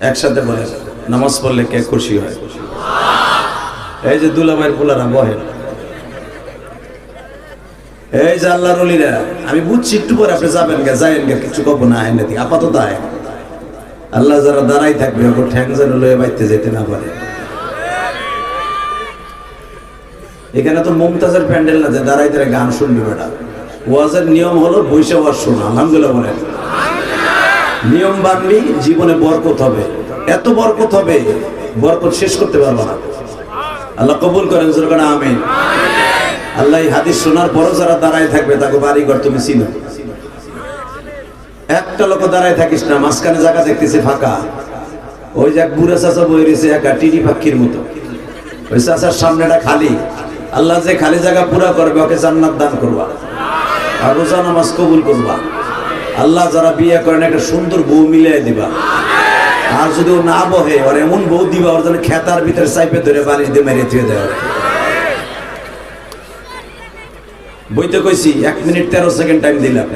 একসাথে বলে নামাজ পড়লে কে খুশি হয়? এই যে দুলাভাইয়ের পোলারা বহে, এই যে আল্লাহর ওলিরা, আমি বুঝছি একটু পরে আপনি যাবেন গে, যাইেন গে, কিছু কব না আইন দিকে আপাতত আয়। আল্লাহ যারা দাঁড়াই থাকবে ওকে ঠ্যাং যেন লয়ে বাইতে যেতে না পারে। এখানে তো মুমতাজের প্যান্ডেল না যে দাঁড়াই দাঁড়াই গান শুনবে বেটা। ওয়াজের নিয়ম হলো বৈশা ওয়াজ শোনা। আলহামদুলিল্লাহ বলেন। নিয়ম বানবি, জীবনে বরকত হবে, এত বরকত হবে বরকত শেষ করতে পারবো না। আল্লাহ কবুল করেন, জোরে আমিন। আল্লাহ হাদিস শোনার পরও যারা দাঁড়ায় থাকবে তাকে বাড়ি ঘর তুমি চিনো। একটা লোক দাঁড়ায় থাকিস না, মাঝখানে জায়গা দেখতেছে ফাঁকা, ওই যে এক বুড়া চাচা বই রয়েছে একা টিডি পাখির মতো, ওই চাচার সামনেটা খালি। আল্লাহ যে খালি জায়গা পুরা করবে ওকে জান্নাত দান করবা আর রোজা নামাজ কবুল করবা। আল্লাহ যারা বিয়ে করেন একটা সুন্দর বউ মিলিয়ে দিবা। আর যদি ও না বহে ওর এমন বউ দিবা ওর যেন খেতার ভিতরে চাইপে ধরে বালিশ দিয়ে মেরে দিয়ে দেয়। বইতে কইছি 1 মিনিট 13 সেকেন্ড টাইম দিলাম।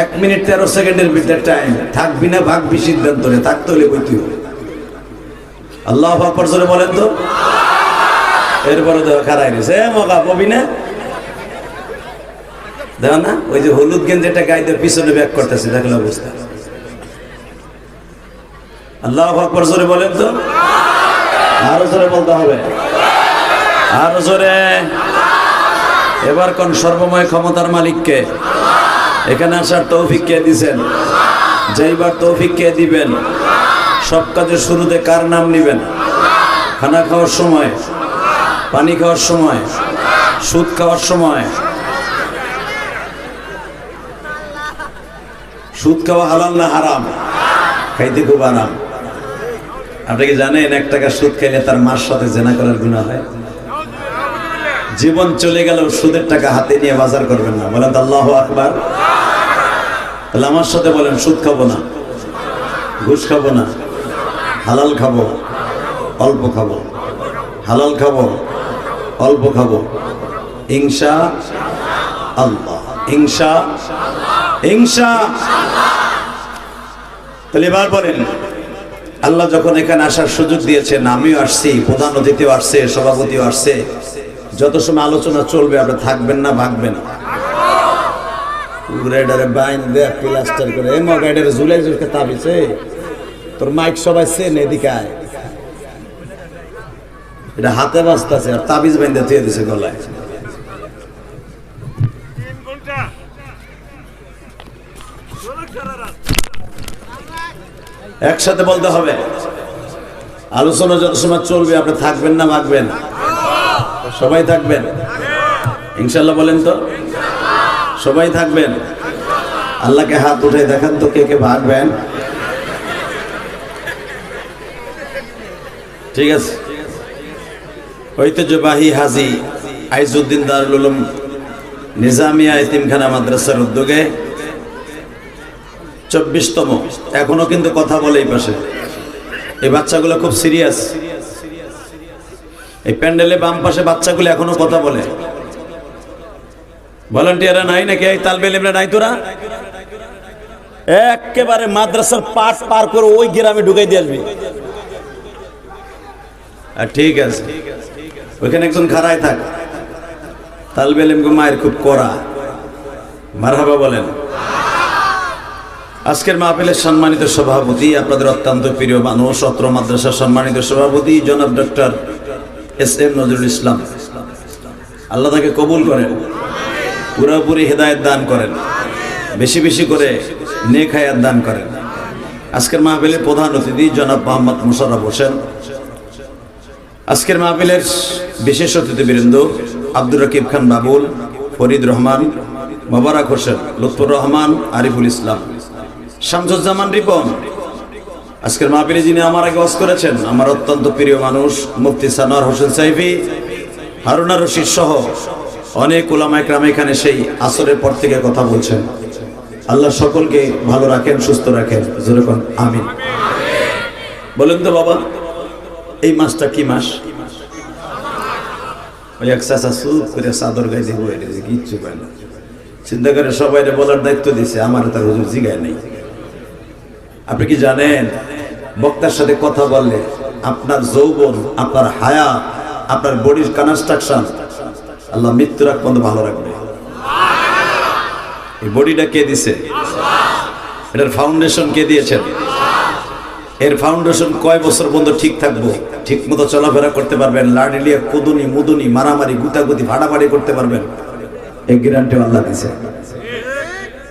1 মিনিট 13 সেকেন্ডের ভিতরে টাইম থাকবি না ভাগবি সিদ্ধান্ত নে, থাকতে হলে বইতে হবে। আল্লাহু আকবার জোরে বলেন তো। এরপরে দেখো খারাই গেছে মগা কবি না, দেখো না ওই যে হলুদ গেঞ্জিটা গাইদের পিছনে ব্যাক করতেছে, দেখলো অবস্থা। আল্লাহু আকবার জোরে বলেন তো। আরো জোরে বলতে হবে, আরো জোরে। এবার কোন সর্বময় ক্ষমতার মালিককে, এখানে আসার তৌফিক কে দিবেন? যেইবার তৌফিক কে দিবেন, সব কাজের শুরুতে কার নাম নিবেন? খানা খাওয়ার সময়, পানি খাওয়ার সময়, সুদ খাওয়ার সময়। সুদ খাওয়া হালাল না হারাম? খাইতে খুব আরাম। আপনি কি জানেন 1 টাকা সুদ খাইলে তার মার সাথে জেনা করার গুনাহ হয়? জীবন চলে গেল সুদের টাকা হাতে নিয়ে বাজার করবেন না। বলেন আল্লাহু আকবার। তাহলে আমার সাথে বলেন সুদ খাবো না, ঘুষ খাবো না, হালাল খাবো, অল্প খাবো, হালাল খাবো, অল্প খাবো, ইনশাআল্লাহ, ইনশাআল্লাহ। তাহলে এবার বলেন, আল্লাহ যখন এখানে আসার সুযোগ দিয়েছেন, আমিও আসছি, প্রধান অতিথিও আসছে, সভাপতিও আসছে, যত সময় আলোচনা চলবে আপনি থাকবেন না ভাগবেন? গ্রেডারে বাইন দে প্লাস্টার করে এই মগাইডারে ঝুলাই ঝুলকে তাবিছে তোর মাইক সবাই চেন, এদিকে আয়। এটা হাতে বাজতাছে আর তাবিজ বাইন্দা থুয়ে দিছে গলায়। একসাথে বলতে হবে, আলোচনা যত সময় চলবে আপনি থাকবেন না ভাগবেন? সবাই থাকবেন ইনশাআল্লাহ। বলেন তো সবাই থাকবেন? আল্লাহকে হাত উঠে দেখান তো কে কে ভাগবেন। ঠিক আছে। ঐতিহ্যবাহী হাজী আইজউদ্দিন দারুল উলুম নিজামিয়া এতিমখানা মাদ্রাসার উদ্যোগে 24তম, এখনো কিন্তু কথা বলে এই পাশে। এই বাচ্চাগুলো খুব সিরিয়াস। এই প্যান্ডেলে বাম পাশে বাচ্চাগুলো এখনো কথা বলে। ভলান্টিয়াররা নাই নাকি? এই তালবে ইলমরা নাই তোরা? একেবারে মাদ্রাসার পাট পার করে ওই গ্রামে ঢুকাই দিয়ে আসবি। ঠিক আছে, ওইখানে একজন খাড়াই থাক। তালবে ইলম মায়ের খুব কড়া। মারহাবা বলেন। আজকের মাহফিলের সম্মানিত সভাপতি, আপনাদের অত্যন্ত প্রিয় মানুষ, অত্র মাদ্রাসার সম্মানিত সভাপতি জনাব ডক্টর এস.এম. নজরুল ইসলাম, আল্লাহ তাকে কবুল করেন, পুরোপুরি হেদায়েত দান করেন, বেশি বেশি করে নেক হায়াত দান করেন। আজকের মাহফিলের প্রধান অতিথি জনাব মোহাম্মদ মোশাররফ হোসেন। আজকের মাহফিলের বিশেষ অতিথিবৃন্দ আব্দুর রকিব খান বাবুল, ফরিদ রহমান, মোবারক হোসেন, লুৎফুর রহমান, আরিফুল ইসলাম, শামসুজ্জামান রিপন। আজকের মাহফিলে যিনি আমার আগে ওয়াজ করেছেন, আমার অত্যন্ত প্রিয় মানুষ মুফতি সানোয়ার হোসেন সাইফি, হারুনা রশিদ সহ অনেক উলামা ইকরাম এখানে সেই আসরের পর থেকে কথা বলছেন। আল্লাহ সকলকে ভালো রাখেন, সুস্থ রাখেন। জোরে কোন আমিন। বলেন তো বাবা, এই মাসটা কি মাস? ওই এক চাচা চুপ করে চাদর গায়ে দিয়ে বয়ে দিয়েছে, কিচ্ছু পায় না। চিন্তা করে সবাই বলার দায়িত্ব দিছে, আমার তার হুজুর জিগায় নেই। আপনি কি জানেন বক্তার সাথে কথা বললে আপনার যৌবন, আপনার হায়া, আপনার বডির কনস্ট্রাকশন আল্লাহ মৃত্যুর আগ পর্যন্ত ভালো রাখবে। এই বডিটা কে দিছে? এটার ফাউন্ডেশন কে দিয়েছেন? এর ফাউন্ডেশন কয় বছর পর্যন্ত ঠিক থাকবো, ঠিক মতো চলাফেরা করতে পারবেন, লাড়িলিয়া কুদুনি মুদুনি মারামারি গুতাগুতি ভাড়াবাড়ি করতে পারবেন, এই গ্যারান্টি আল্লাহ দিছে।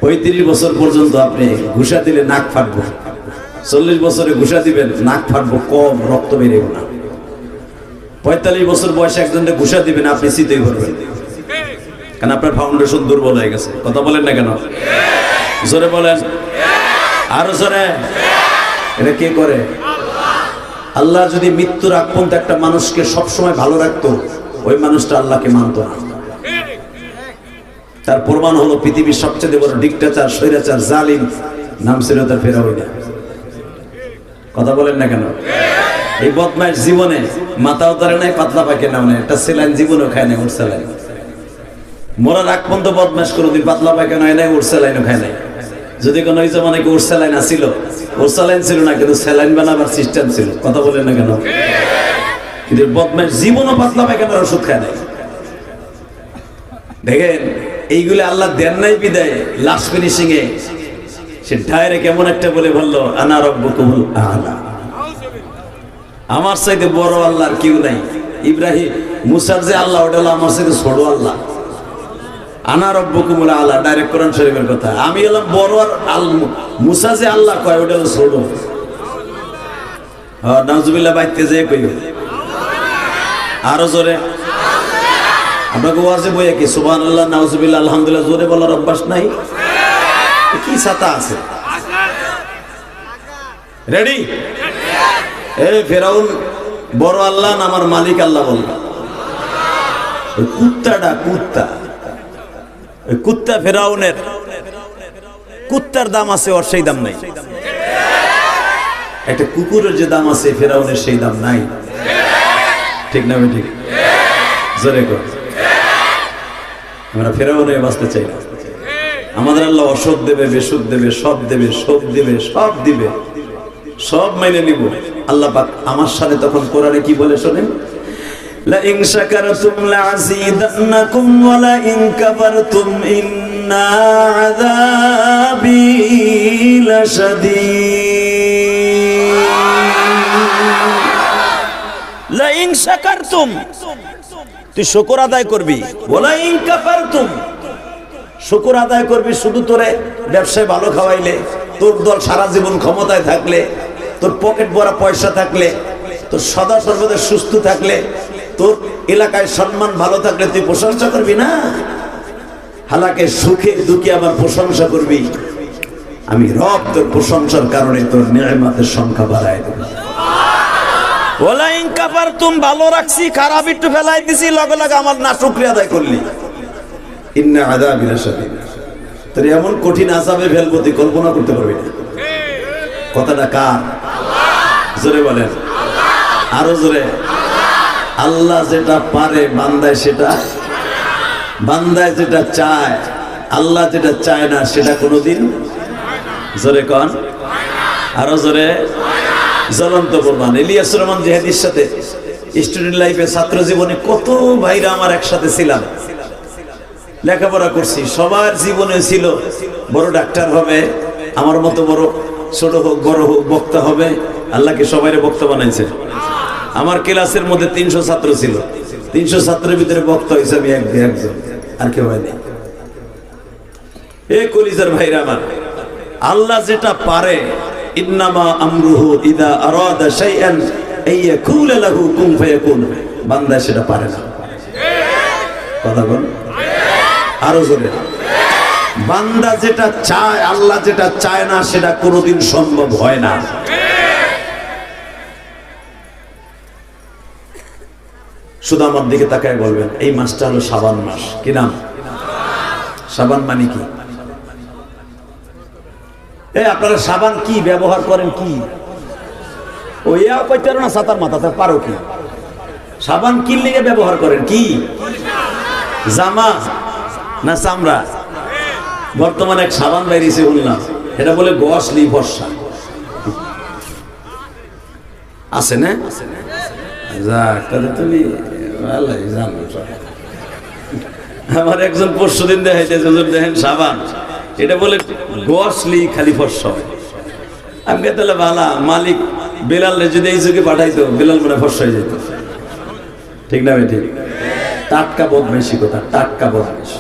35 বছর পর্যন্ত আপনি ঘুষা দিলে নাক ফাটবো, 40 বছরে ঘুষা দিবেন নাক ফাটবো, কম রক্ত বেরিয়ে না। 45 বছর বয়সে একজনকে ঘুষা দিবেন আপনি চিতই করবেন, কারণ আপনার ফাউন্ডেশন দুর্বল হয়ে গেছে। কথা বলেন না কেন? জোরে বলেন, আরো জোরে। এটা কে করে? আল্লাহ যদি মৃত্যুর আগ পর্যন্ত একটা মানুষকে সবসময় ভালো রাখতো, ওই মানুষটা আল্লাহকে মানত না। তার প্রমাণ হলো পৃথিবীর সবচেয়ে বড় ডিক্টেটর, স্বৈরাচার, জালিম নাম ছিল তার ফেরাউন। কথা বলেন না কেন? এই বদমাইশ জীবনে মাথাও ধরে নাই, পাতলা পায়খানাও নাই, একটা স্যালাইন জীবনেও খায় নাই, ওর স্যালাইন। মরার আগ পর্যন্ত বদমাইশ কোনোদিন পাতলা পায়খানা হয় নাই, ওর স্যালাইনও খায় নাই। যদি কোনো ওই জমানায় ওর স্যালাইন আসিল, ওর স্যালাইন ছিল না, কিন্তু স্যালাইন বানাবার সিস্টেম ছিল। কথা বলেন না কেন? কিন্তু বদমাইশ জীবনও পাতলা পায়খানার ওষুধ খায় নাই। দেখেন এইগুলো আল্লাহ দেন নাই বিদায় লাস্ট ফিনিশিং এ সে ডাইরেক্ট কেমন একটা বলে বললো, আনা রব্বুকুমুল আ'লা, আমার চাইতে বড় আল্লাহ আর কেউ নাই। ইব্রাহিম মুসার যে আল্লাহ, ওটা হলো আমার চাইতে ছোট আল্লাহ। আনা রব্বুকুমুল আ'লা, ডাইরেক্ট কোরআন শরীফের কথা। আমি হলাম বড়, আর মুসা যে আল্লাহ কয় ওটা হলো ছোট। হ্যাঁ, নাউজুবিল্লাহ বাইতে যে কইবে আরো জোরে। আপনাকে ওয়াজে বইয়া কি সুবহানাল্লাহ, নাউজুবিল্লাহ, আলহামদুলিল্লাহ জোরে বলার অভ্যাস নাই? কি ছাতা আছে? রেডি? এই ফেরাউন বড় আল্লাহ না আমার মালিক আল্লাহ বলল? কুত্তাটা কুত্তা, কুত্তা ফেরাউনের, কুত্তার দাম আছে, ওর সেই দাম নাই। একটা কুকুরের যে দাম আছে ফেরাউনের সেই দাম নাই। ঠিক না? ঠিক জোরে কর। আমরা ফেরাউনে বাঁচতে চাই না। আমাদের আল্লাহ অসৎ দেবে, বেসুদ দেবে, সব দেবে, সব দেবে, সব দিবে, সব মাইনে নিব। আল্লাহ পাক আমার সাথে তখন কোরআনে কি বলে শোনেন, লা ইন শাকারতুম লাযীদান্নাকুম ওয়া লা ইন কাফারতুম ইন্না আযাবি লাশাদীদ। লা ইন শাকারতুম, তুই শুকর আদায় করবি, ওয়া লা ইন কাফারতুম, শুকর আদায় করবি শুধু তোরে ব্যবসায় ভালো খাওয়াইলে, তোর দল সারা জীবন ক্ষমতায় থাকলে, তোর পকেট ভরা পয়সা থাকলে, তোর সদা সর্বদা সুস্থ থাকলে, তোর এলাকায় সম্মান ভালো থাকলে তুই প্রশংসা করবি না। হালাকে সুখে দুঃখে আবার প্রশংসা করবি। আমি রব তোর প্রশংসার কারণে তোর নিয়ামতের সংখ্যা বাড়ায় দেব। ওয়ালা ইন কাফারতুম, ভালো রাখছি, খারাপ একটু ফেলাই দিছি, লগে লগে আমার না শুকরিয়া আদায় করলি, ইন্না আযাবি লাশাদীদ, তোর এমন কঠিন আযাবে ফেলবো তুই কল্পনা করতে পারবি না। কথাটা কার? জোরে বলেন, আরো জোরে। আল্লাহ যেটা পারে বান্দায় সেটা, বান্দায় যেটা চায়, আল্লাহ যেটা চায় না সেটা কোনোদিন, জোরে কন, আরো জোরে। জ্বলন্ত প্রমাণ ইলিয়াসুর রহমান জিহাদির সাথে স্টুডেন্ট লাইফে, ছাত্র জীবনে কত ভাইরা আমার একসাথে ছিলাম, লেখাপড়া করছি। সবার জীবনে ছিল বড় ডাক্তার হবে, আমার মতো বড়, ছোট হোক বড় হোক বক্তা হবে। আল্লাহকে সবাই বক্তা বানাইছে। আমার ক্লাসের মধ্যে 300 ছাত্র ছিল, 300 ছাত্রের ভিতরে বক্তা হয়েছে আমি একজন, আর কেউ হয়নি। এ কলিজার ভাইরা আমার, আল্লাহ যেটা পারে, ইন্নামা আমরুহু ইদা আরাদা শাইআন আইয়াকুলা লাহু কুন ফায়াকুন, বান্দা সেটা পারে না। কথা বল, আরো জোরে। বান্দা যেটা চায়, আল্লাহ যেটা চায় না সেটা কোনোদিন সম্ভব হয় না। শুধু আমার দিকে তাকায় বলবেন, এই মাসটা হলো শাবান মাস। কি নাম? শাবান মানে কি? আপনারা সাবান কি ব্যবহার করেন? কি ওই কইতে না সাতার মাথাতে পারো কি? সাবান কি লিগে ব্যবহার করেন? কি জামা না চামড়া? বর্তমানে এক সাবান বাইরেছে বললাম, এটা বলে গোয়াশলি ভরসা। আছে না? যাক, তাহলে তুমি ভালোই জানো সব। আমার একজন পরশুদিন দেখাইতেছে, হুজুর দেখেন সাবান, এটা বলে গোসলি খালি ফর্সা হয়। আমি তাহলে ভালা মালিক বেলাল যদি এই যুগে পাঠাইতো, বেলাল মনে ফর্সা হয়ে যেত। ঠিক না? ঠিক। টাটকা বদমাইশি কথা, টাটকা বদমাইশি।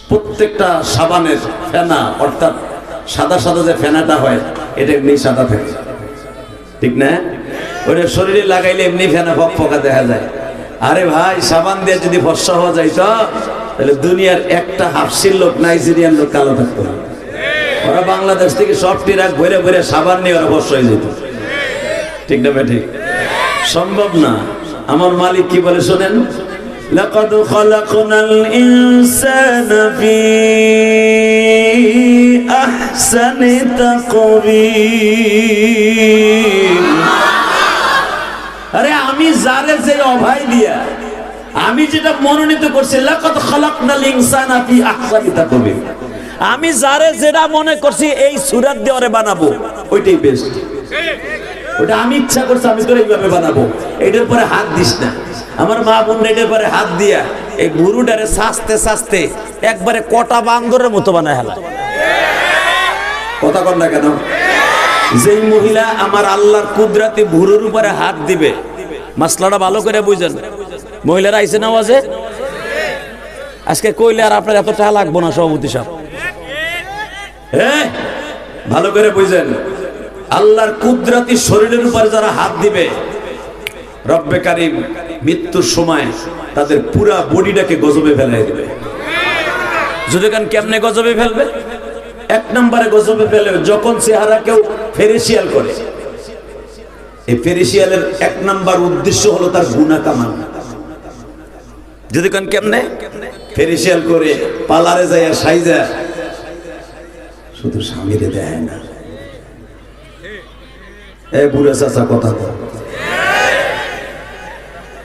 প্রত্যেকটা সাবানের ফেনা, অর্থাৎ সাদা সাদা যে ফেনাটা হয়, এটা এমনি সাদা থাকে, ঠিক না? ওটা শরীরে লাগাইলে এমনি ফেনা ফকফকা দেখা যায়। আরে ভাই, সাবান দিয়ে যদি ফর্সা হওয়া যাইত, তাহলে দুনিয়ার একটা হাফসির লোক, নাইজেরিয়ান লোক কালো থাকতো না। ওরা বাংলাদেশ থেকে সব ট্রাক ভরে ভরে সাবান নিয়ে ওরা ফর্সা হয়ে যেত। ঠিক না? ঠিক। সম্ভব না। আমার মালিক কি বলে শোনেন, লাকাদ খালাকনাল ইনসানা ফি আহসানি তাকওয়িম। আরে আমি যারে যে অভয় দিয়া, আমি যেটা মনোনীত করছি, লাকাদ খালাকনাল ইনসানা ফি আহসানি তাকওয়িম, আমি যারে যেটা মনে করছি এই সূরত দিয়ে ওরে বানাবো, ওইটাই বেস্ট। ওটা আমি ইচ্ছা করছি, আমি তোর এইভাবে বানাবো, এটার পরে হাত দিস না। আমার মা বোন এটার পরে হাত দিয়া এই বুড়ুটারে সাজতে সাজতে একবারে কটা বান্দরের মতো বানায় হেলা। কথা কর না কেন? যেই মহিলা আমার আল্লাহর কুদরতি বুড়ুর উপরে হাত দিবে, মাসলাটা ভালো করে বুঝেন। মহিলারা আইসে না ওয়াজে? আজকে কইলে আর আপনার এত টাকা লাগবো না সভাপতি সাহেব। হ্যাঁ, ভালো করে বুঝেন। আল্লাহর কুদরতি শরীরের উপরে যারা হাত দিবে, রব্বে কারীম মৃত্যুর সময় তাদের পুরা বডিটাকে গজবে ফেলাই দিবে। যদি কান কেমনে গজবে ফেলবে? এক নম্বরে গজবে ফেলবে যখন চেহারা কেউ ফেরেশিয়াল করে। এই ফেরেশিয়ালের এক নাম্বার উদ্দেশ্য হলো তার গুনাহ কামানো। যদি কান কেমনে ফেরেশিয়াল করে পার্লারে যায় সাইজা, শুধু স্বামীরে দেয় না। এই বুড়া চাচা কথা বল,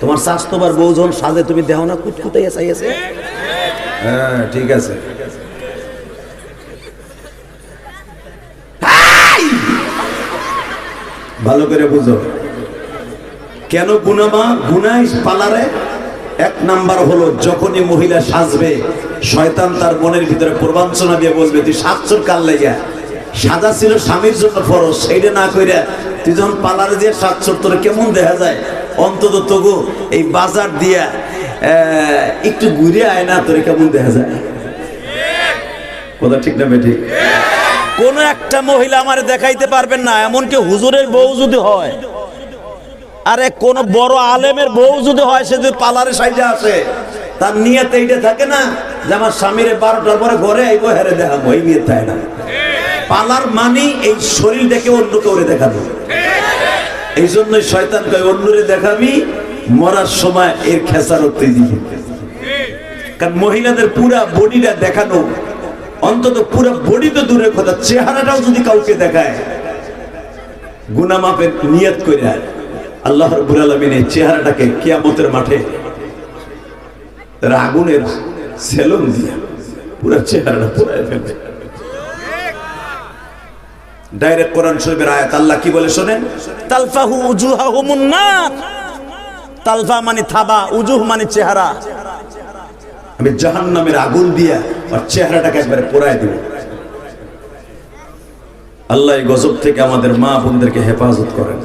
তোমার স্বাস্থ্যবার বউজন সাজে তুমি দেও না, কুতকুতাইয়া চাইছে। হ্যাঁ, ঠিক আছে। ভালো করে বুঝো কেন গুনামা গুনাই পালারে। এক নাম্বার হলো যখনই মহিলা সাজবে, শয়তান তার মনের ভিতরে প্রবঞ্চনা দিয়ে বলবে, তুই সাজছর কাল লাগা, সাজা ছিল স্বামীর জন্য ফরজ, সেইটা না কইরা তুই যখন পালারে দিয়ে সাজছর, তোর কেমন দেখা যায়? অন্তত তবু এই বাজার দিয়া একটু ঘুরে আয় না, তোর কেমন দেখা যায়? কথা ঠিক না বেঠিক? কোন একটা মহিলা আমারে দেখাইতে পারবেন না, এমনকি হুজুরের বউ যদি হয়, আরে কোন বড় আলেমের বউ যদি হয়, সে যদি পার্লারে সাইজা আসে, তার নিয়ত এইটা থাকে না যে আমার স্বামীরে 12টার পরে ঘরে আইবো, হেরে দেখাবো, এই নিয়ত থাকে না। পার্লার মানে এই শরীর দেখে অন্য কেউরে দেখাবো। এই জন্যই শয়তান কয়, অন্যরে দেখাবি, মরার সময় এর খেসারত তুই দিবি। কারণ মহিলাদের পুরা বডিটা দেখানো, অন্তত পুরো বডি তো দূরের কথা, চেহারাটাও যদি কাউকে দেখায়, গুনাহ মাফের নিয়ত কইরা আল্লাহ রাব্বুল আলামিন এই চেহারাটাকে কিয়ামতের মাঠে আগুনের সেলুন দিয়ে পুরো চেহারাটা পুরাই ফেলবে। ডাইরেক্ট কোরআন শরীফের আয়াত, আল্লাহ কি বলে শোনেন, তালফাহু উজুহাহুমুন নার। তালফা মানে থাবা, উজুহ মানে চেহারা। আমি জাহান্নামের আগুন দিয়া আর চেহারাটাকে একবারে পোড়ায় দিব। আল্লাহ এই গজব থেকে আমাদের মা বোনদেরকে হেফাজত করেন।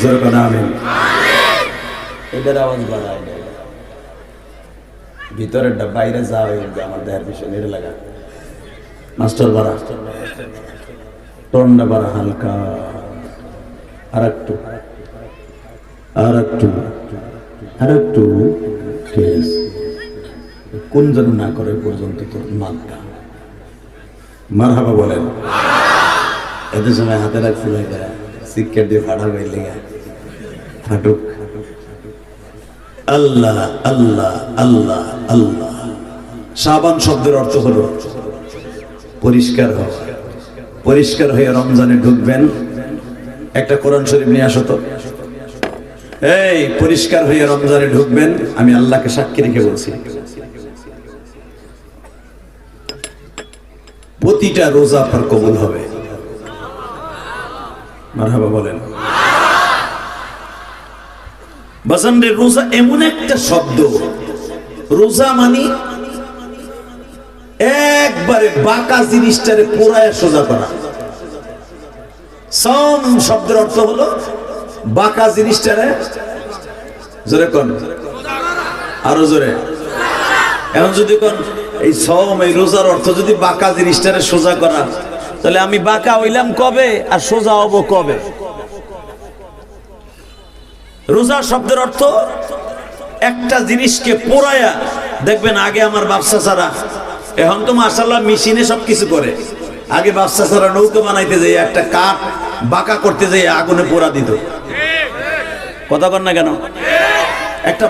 জোরে বলেন আমিন। এদের আওয়াজ বাড়ায় না, ভিতরেরটা বাইরে যাওয়া আমার দেহের বিষয় নেড়ে লাগা। মাস্টার বাড়া, টন্ডা বাড়া হালকা, আর একটু, আর একটু, আর একটু, ঠিক আছে। কোন যেন না করে পর্যন্ত তোর মানটা মারহাবা বলেন। এদের সময় হাতে রাখছিল সিক্কেট দিয়ে ফাটা হইলে ফাটুক। আল্লাহ আল্লাহ আল্লাহ আল্লাহ। শাবান শব্দের অর্থ হলো পরিষ্কার হওয়া। পরিষ্কার হয়ে রমজানে ঢুকবেন। একটা কোরআন শরীফ নিয়ে আসো তো। এই পরিষ্কার হয়ে রমজানে ঢুকবেন, আমি আল্লাহকে সাক্ষী রেখে বলছি, প্রতিটা রোজা আপনার কবুল হবে। মারহাবা বলেন। বাজান রে, রোজা এমন একটা শব্দ, রোজা মানে একবারে বাঁকা জিনিসটারে পুরায় সোজা করা। সম শব্দের অর্থ হলো বাঁকা জিনিসটারে, জোরে কোন, আরো জোরে। এখন যদি কোন এই সম, এই রোজার অর্থ যদি বাঁকা জিনিসটারে সোজা করা, তাহলে আমি বাঁকা হইলাম কবে আর সোজা হব কবে? রোজা শব্দের অর্থ একটা জিনিসকে পোড়ায়া। দেখবেন আগে আমার বাপসা ছাড়া, এখন তো মাশাআল্লাহ মেশিনে সবকিছু করে, আগে বাপসা ছাড়া নৌকা বানাইতে যাই একটা কাঠ বাঁকা করতে যাই আগুনে পোড়া দিত। কথা কর না কেন? একটা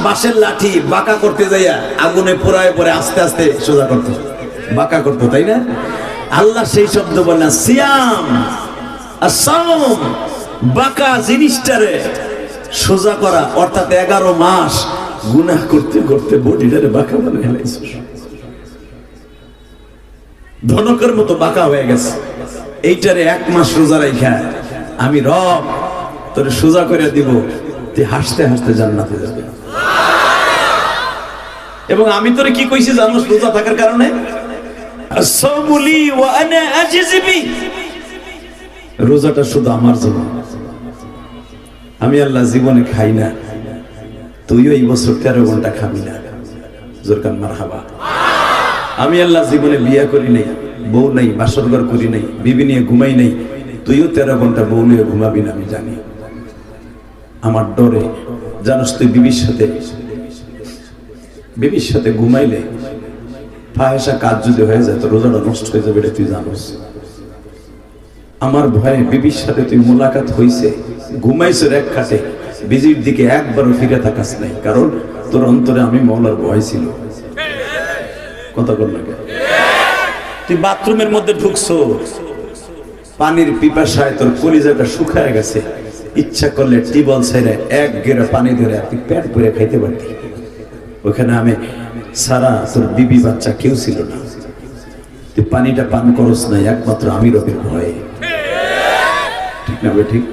বাঁশের লাঠি বাঁকা করতে যাইয়া আগুনে পোড়ায় পরে আস্তে আস্তে সোজা করতো, বাঁকা করতো, তাই না? আল্লাহ সেই শব্দ বলেন সিয়াম আর সাওম, বাঁকা জিনিসটারে সোজা করা, অর্থাৎ 11 মাস গুনাহ করতে করতে বডিটারে বাঁকা বানিয়ে ফেলাইছে, ধনকের মতো বাঁকা হয়ে গেছে। এইটারে 1 মাস রোজা রাখা আমি রব তোরে সোজা করে দিব, তুই হাসতে হাসতে জান্নাতে যাবে। এবং আমি তোরে কি কইছি জানোস? রোজা থাকার কারণে আসসামুলি ওয়া আনা আজিবি, রোজাটা শুধু আমার জন্য, আমি আল্লাহ জীবনে খাই না, তুইও এই বছর 13 ঘন্টা খাবি না। জোরকান মারহাবা। আমি আল্লাহ জীবনে বিয়া করি নাই, বউ নাই, বাসরঘর করি নাই, বিবি নিয়ে ঘুমাই নাই, তুইও 13 ঘন্টা বউ নিয়ে ঘুমাবি না, আমি জানি। আমার ডরে জানোস তুই বিবির সাথে ঘুমাইলে ফাহেসা কাজ যদি হয়ে যায় তো রোজাটা নষ্ট হয়ে যাবে, এটা তুই জানোস। আমার ভয়ে বিবির সাথে তুই মোলাকাত হইছে, ঘুমাইছো এক খাটে, বিজির দিকে একবারও ফিরে থাকাস নাই, কারণ তোর অন্তরে আমি মওলার ভয় ছিল। কথা বল না, তুই বাথরুমের মধ্যে ঢুকছো, পানির পিপাসায় তোর কলিজাটা শুকায় গেছে, ইচ্ছা করলে টিবল ছেড়ে 1 গেরা পানি ধরে তুই পেট ভরে খাইতে পারতি। ওখানে আমি সারা তোর বিবি বাচ্চা কেউ ছিল না, তুই পানিটা পান করস নাই একমাত্র আমি রবের ভয়ে। ঠিক না? ঠিক।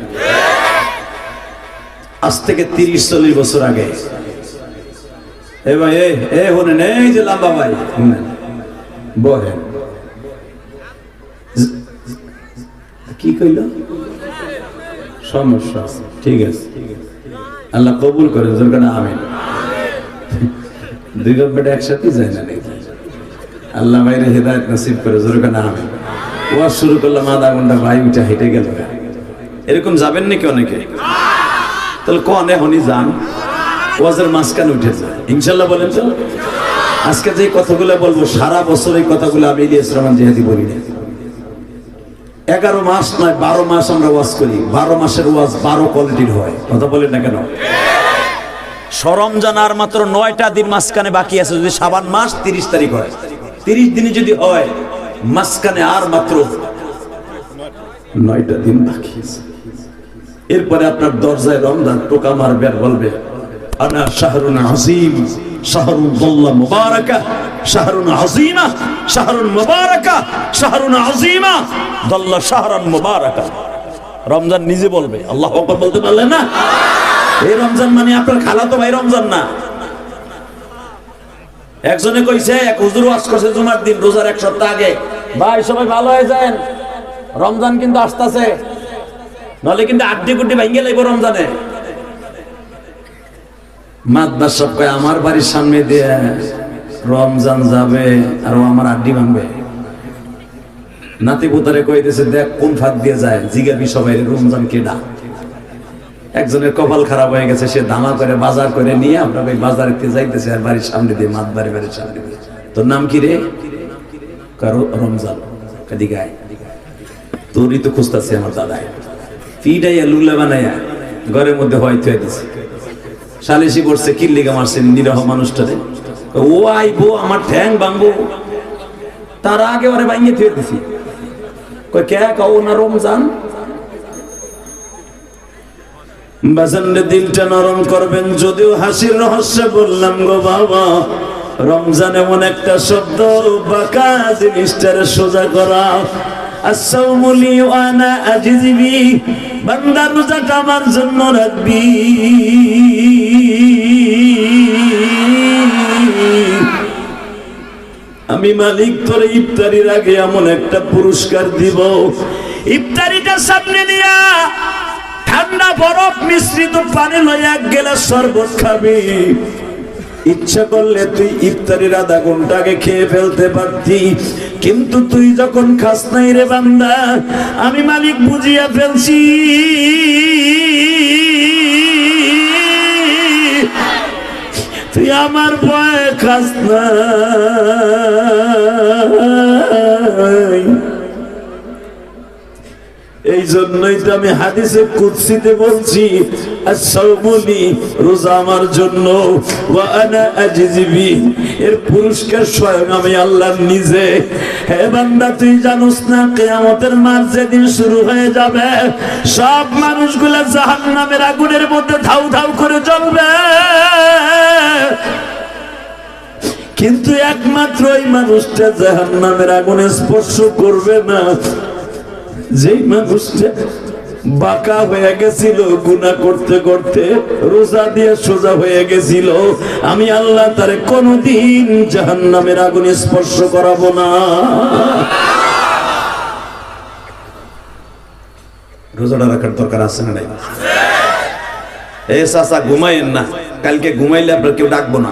আজ থেকে 30-40 বছর আগে, এ ভাই এ হলেন এই যে লাম্বা ভাই, বলেন কি কইল? সমস্যা, ঠিক আছে, আল্লাহ কবুল করে, যেন আমিন। 2 গম্বেটা একসাথে যায় না নাকি? আল্লাহ ভাইরে হেদায়েত নসিব করে, যেন আমিন। ওয়াজ শুরু করলাম, আধা ঘন্টা ভাই উঠে হেঁটে গেল। এরকম যাবেন নাকি অনেকে? তাহলে কোন এখনই যান, ওয়াজের মাঝখানে উঠে যায় ইনশাল্লাহ, বলেন তো। আজকে যে কথাগুলো বলবো সারা বছর এই কথাগুলো আমি ইলিয়াস রহমান জিহাদি বলি না। 11 মাস নয় 12 মাস আমরা ওয়াজ করি, 12 মাসের ওয়াজ 12 কোয়ালিটির হয়। কথা বলেন না কেন? রমজান আর মাত্র 9টা দিন মাঝখানে বাকি আছে। যদি শাবান মাস 30 তারিখ হয়, 30 দিনে যদি হয়, মাঝখানে আর মাত্র 9টা দিন বাকি আছে। এরপরে আপনার দরজায় রমজান টোকা মারবে আর বলবে আনা শাহরুন আজিম, শাহরুন যাল্লা মুবারাকা, শাহরুন আজিমা, শাহরুন মুবারাকা, শাহরুন আজিমা, যাল্লা শাহরান মুবারাকা। রমজান নিজে বলবে, আল্লাহু আকবার বলতে পারলেন না? এই রমজান মানে আপনার খালাতো ভাই রমজান না। একজনে কইছে, এক হুজুর ওয়াজ করছে জুমার দিন রোজার 1 সপ্তাহ আগে, ভাই সবাই ভালো হয়ে যান, রমজান কিন্তু আসতেছে, নাহলে কিন্তু আড্ডি কুড্ডি ভাঙ্গে লাগবে রমজানে। মাতবার সব কয় আমার বাড়ির সামনে দিয়ে রমজান যাবে আর আমার আড্ডি ভাঙবে। নাতি পুতারে কইতেছে, দেখ কোন ফাঁক দিয়ে যায়, জিগাবি সবাই রমজান কেডা। একজনের কপাল খারাপ হয়ে গেছে, সে দামা করে বাজার করে নিয়ে আমরা ওই বাজারে যাইতেছে আর বাড়ির সামনে দিয়ে, মাত বাড়ির সামনে দিয়ে। তোর নাম কি রে? কারো রমজান। এদিকে আয়, তোরই তো খুঁজতেছে আমার দাদাই। পিটাইয়া লুলা বানাইয়া ঘরের মধ্যে হয় থুয়ে দিছে। সালিশি করছে, কি লেগে মারছে নিরহ মানুষটারে। ও আইবো আমার ঠ্যাং ভাঙবো, তার আগে ওরে ভাঙিয়ে থুয়ে দিছি। কয় কে কও না রমজান? বাজানরে দিলটা নরম করবেন। যদিও হাসির রহস্য বললাম গো বাবা, রমজান এমন একটা শব্দ, বাঁকা জিনিসটারে সোজা করা। আসসাউমু লি ওয়া আনা আজিজি বি, বান্দা রোজাটা আমার জন্য রাখবি। আমি মালিক তোরে ইফতারির আগে এমন একটা পুরস্কার দিব, ইফতারিটা সামনে দিয়া ঠান্ডা বরফ মিশ্রিত পানি লয়ে এক গ্লাস শরবত খাবি। ইচ্ছা করলে তুই ইফতারির আধা ঘন্টা আগে খেয়ে ফেলতে পারতি, কিন্তু তুই যখন খাস নাই রে বান্দা, আমি মালিক বুঝিয়া ফেলছি। তুই আমার ভয়ে খাস না। এই জন্যই তো আমি হাদিসে কুদসিতে বলছি, আস-সাওমু লি, রোজা আমার জন্য, ওয়া আনা আজিজি বি, এর পুরস্কার স্বয়ং আমি আল্লাহ নিজে। হে বান্দা, তুই জানোস না কিয়ামতের মাঠ যেদিন শুরু হয়ে যাবে, সব মানুষগুলা জাহান্নামের আগুনের মধ্যে ধাউ ধাউ করে জ্বলবে, কিন্তু একমাত্র ওই মানুষটা জাহান্নামের আগুনে স্পর্শ করবে না, যেই মানুষটা বাঁকা হয়ে গেছিল গুনাহ করতে করতে, রোজা দিয়ে সোজা হয়ে গেছিল। আমি আল্লাহ তারে কোনদিন জাহান্নামের আগুনে স্পর্শ করাবো না। রোজাটা রাখার দরকার আছে না নাই? এই চাচা ঘুমাইয়েন না, কালকে ঘুমাইলে আপনার কেউ ডাকবো না।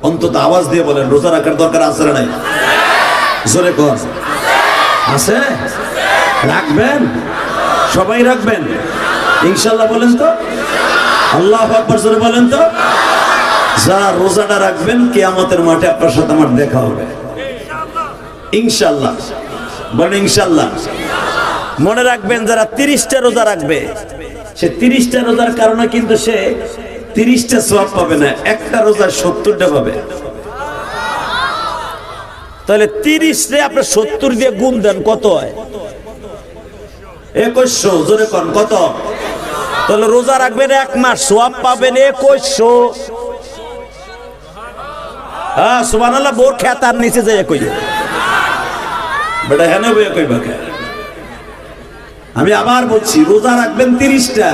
অন্তত আওয়াজ দিয়ে বলেন রোজা রাখার দরকার আছে না নাই? জোরে কর, আছে? রাখবেন? সবাই রাখবেন ইনশাআল্লাহ? বলেন তো আল্লাহু আকবার, জোরে বলেন তো। যারা রোজাটা রাখবেন, কিয়ামতের মাঠে আপনার সাথে আমার দেখা হবে ইনশাআল্লাহ। বলেন ইনশাআল্লাহ। মনে রাখবেন, যারা 30টা রোজা রাখবে, সে 30টা রোজার কারণে কিন্তু সে 30টা সওয়াব পাবে না, একটা রোজা 70টা পাবে। তাহলে 30 রে আপনি 70 দিয়ে গুণ দেন, কত হয়? 2100। জোরে কোন কত? তাহলে রোজা রাখবেন 1 মাস, সওয়াব পাবেন 2100। হ্যাঁ সুবহানাল্লাহ। বোর খেতার নিচে যায় কই বেটা, হেন বই কইবা। আমি আবার বলছি, রোজা রাখবেন 30টা,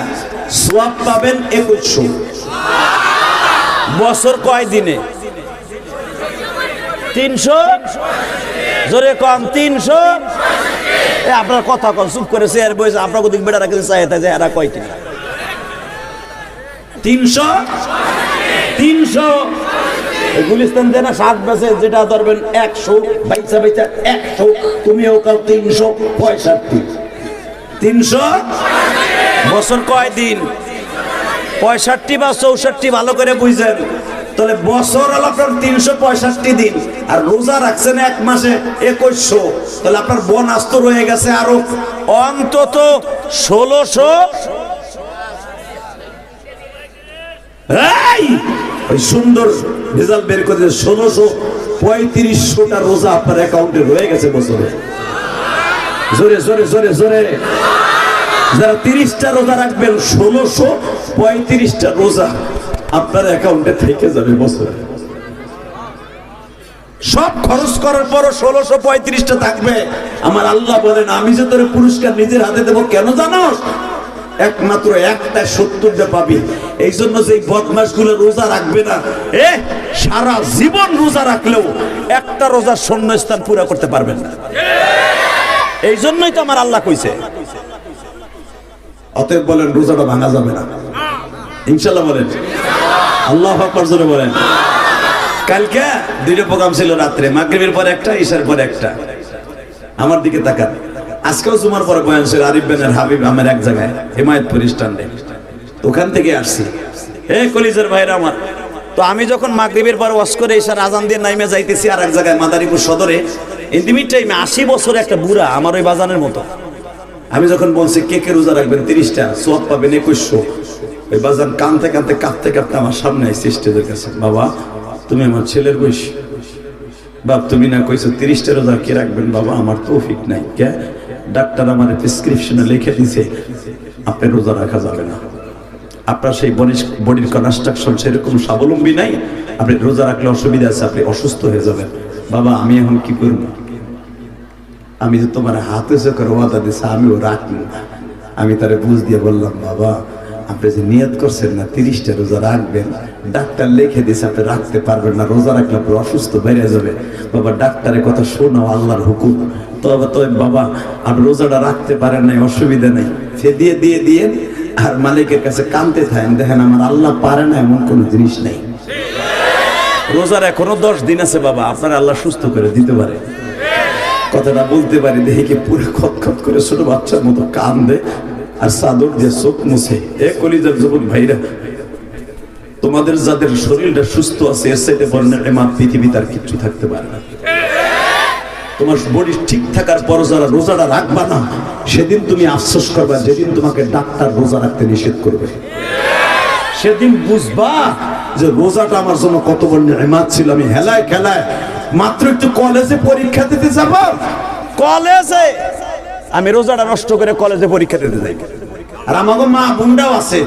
সওয়াব পাবেন 2100। বছর কয় দিনে? 300। জোরে কম 300। আপনার কথা কন, চুপ করে চেয়ার বসে আপনার কোদিক বেড়া রাখতে চাই, যে এরা কয়টি? 300। 300 গুলিস্তান দেয় না 7 বেচে, যেটা ধরবেন 100 বাইচা বাইচা 100, তুমিও কাল 365। 300 বছর কয় দিন? 65 বা 64, ভালো করে বুঝছেন? তাহলে বছর হলো আপনার 365 দিন, আর রোজা রাখছেন 1 মাসে 2100, তাহলে আপনার বোনাস তো রয়ে গেছে আরো অন্তত 1600। ওই সুন্দর রেজাল্ট বের করে 1635টা রোজা আপনার অ্যাকাউন্টে রয়ে গেছে বছরে। জোরে জোরে জোরে জোরে। যারা 30টা রোজা রাখবেন, 1635টা রোজা আপনার অ্যাকাউন্টে থেকে যাবে বছরে। সব খরচ করার পরও 1635টা থাকবে। আমার আল্লাহ বলেন, আমি যে তোর পুরস্কার নিজের হাতে দেবো, কেন জানোস? একমাত্র একটা 70টা পাবি। এই জন্য যে বদমাশ গুলো রোজা রাখবে না, সারা জীবন রোজা রাখলেও একটা রোজার শূন্যস্থান পুরো করতে পারবেন না। এই জন্যই তো আমার আল্লাহ কইছে। অতএব বলেন, রোজাটা ভাঙা যাবে না ইনশাআল্লাহ। বলেন আল্লাহু আকবার, জোরে বলেন। কালকে 2টা প্রোগ্রাম ছিল, রাত্রে মাগরিবের পর একটা, ইশার পর একটা। আমার দিকে তাকান। আজকেও জুমার পরে বয়ান ছিল আরিফ বেনের হাবিব আমার এক জায়গায়, হিমায়তপুর স্ট্যান্ডে। ওখান থেকে আসছি। কলিজার ভাইরা আমার, তো আমি যখন মাগরিবের পর ওয়াজ করে ইশার আজান দিয়ে নাইমে যাইতেছি আর এক জায়গায় মাদারীপুর সদরে, ইন্দিমিট টাইমে 80 বছরের একটা বুড়া, আমার ওই বাজানের মতো। আমি যখন বলছি কে কে রোজা রাখবেন 30টা, সওয়াব পাবেন 2100, ওই বাজান কানতে কানতে কাঁপতে কাঁপতে আমার সামনে এসে স্টেজের কাছে, বাবা তুমি আমার ছেলের বয়স, বাপ তুমি না কইছো 30টা রোজা কে রাখবেন? বাবা আমার তৌফিক নাই, কে ডাক্তার আমার প্রেসক্রিপশনে লিখে দিয়েছে আপনার রোজা রাখা যাবে না, আপনার সেই বডির কনস্ট্রাকশন সেরকম স্বাবলম্বী নাই, আপনি রোজা রাখলে অসুবিধা আছে, আপনি অসুস্থ হয়ে যাবেন। বাবা আমি এখন কি করব? আমি যে তোমার হাতে চোখের ওয়াদা দিছি আমিও রাখবো না। আমি তারে বুঝ দিয়ে বললাম, বাবা আপনি যে নিয়ত করছেন না 30টা রোজা রাখবেন, ডাক্তার লিখে দিয়েছে আপনি রাখতে পারবেন না, রোজা রাখলে আপনি অসুস্থ বেড়ে যাবে। বাবা ডাক্তারের কথা শোনাও, আল্লাহর হুকুম। তবে বাবা আপনি রোজাটা রাখতে পারেন নাই, অসুবিধা নেই, সে দিয়ে দিয়ে দিয়ে আর মালিকের কাছে কাঁদতে থাকেন। দেখেন আমার আল্লাহ পারে না এমন কোনো জিনিস নেই। রোজার এখনো 10 দিন আছে বাবা, আপনার আল্লাহ সুস্থ করে দিতে পারে। কথাটা বলতে পারি দেখে কি পুরো খতখত করে ছোট বাচ্চার মতো কান্দে আর চাদর দিয়ে চোখ মুছে। এ কলিজার যুবক ভাইরা, তোমাদের যাদের শরীরটা সুস্থ আছে এর চাইতে বড় নেয়ামত পৃথিবীতে আর কিচ্ছু থাকতে পারে না। তোমার বডি ঠিক থাকার পর যারা রোজাটা রাখবা না, সেদিন তুমি আফসোস করবা যেদিন তোমাকে ডাক্তার রোজা রাখতে নিষেধ করবে। সেদিন বুঝবা যে রোজাটা আমার জন্য কত বড় নেয়ামত ছিল। আমি হেলায় খেলায় মাত্র একটু কলেজে পরীক্ষা দিতে যাব, কলেজে আমি রোজাটা নষ্ট করে কলেজে পরীক্ষা দিতে যাই। আর আমাকে মা বোনরাও আছে,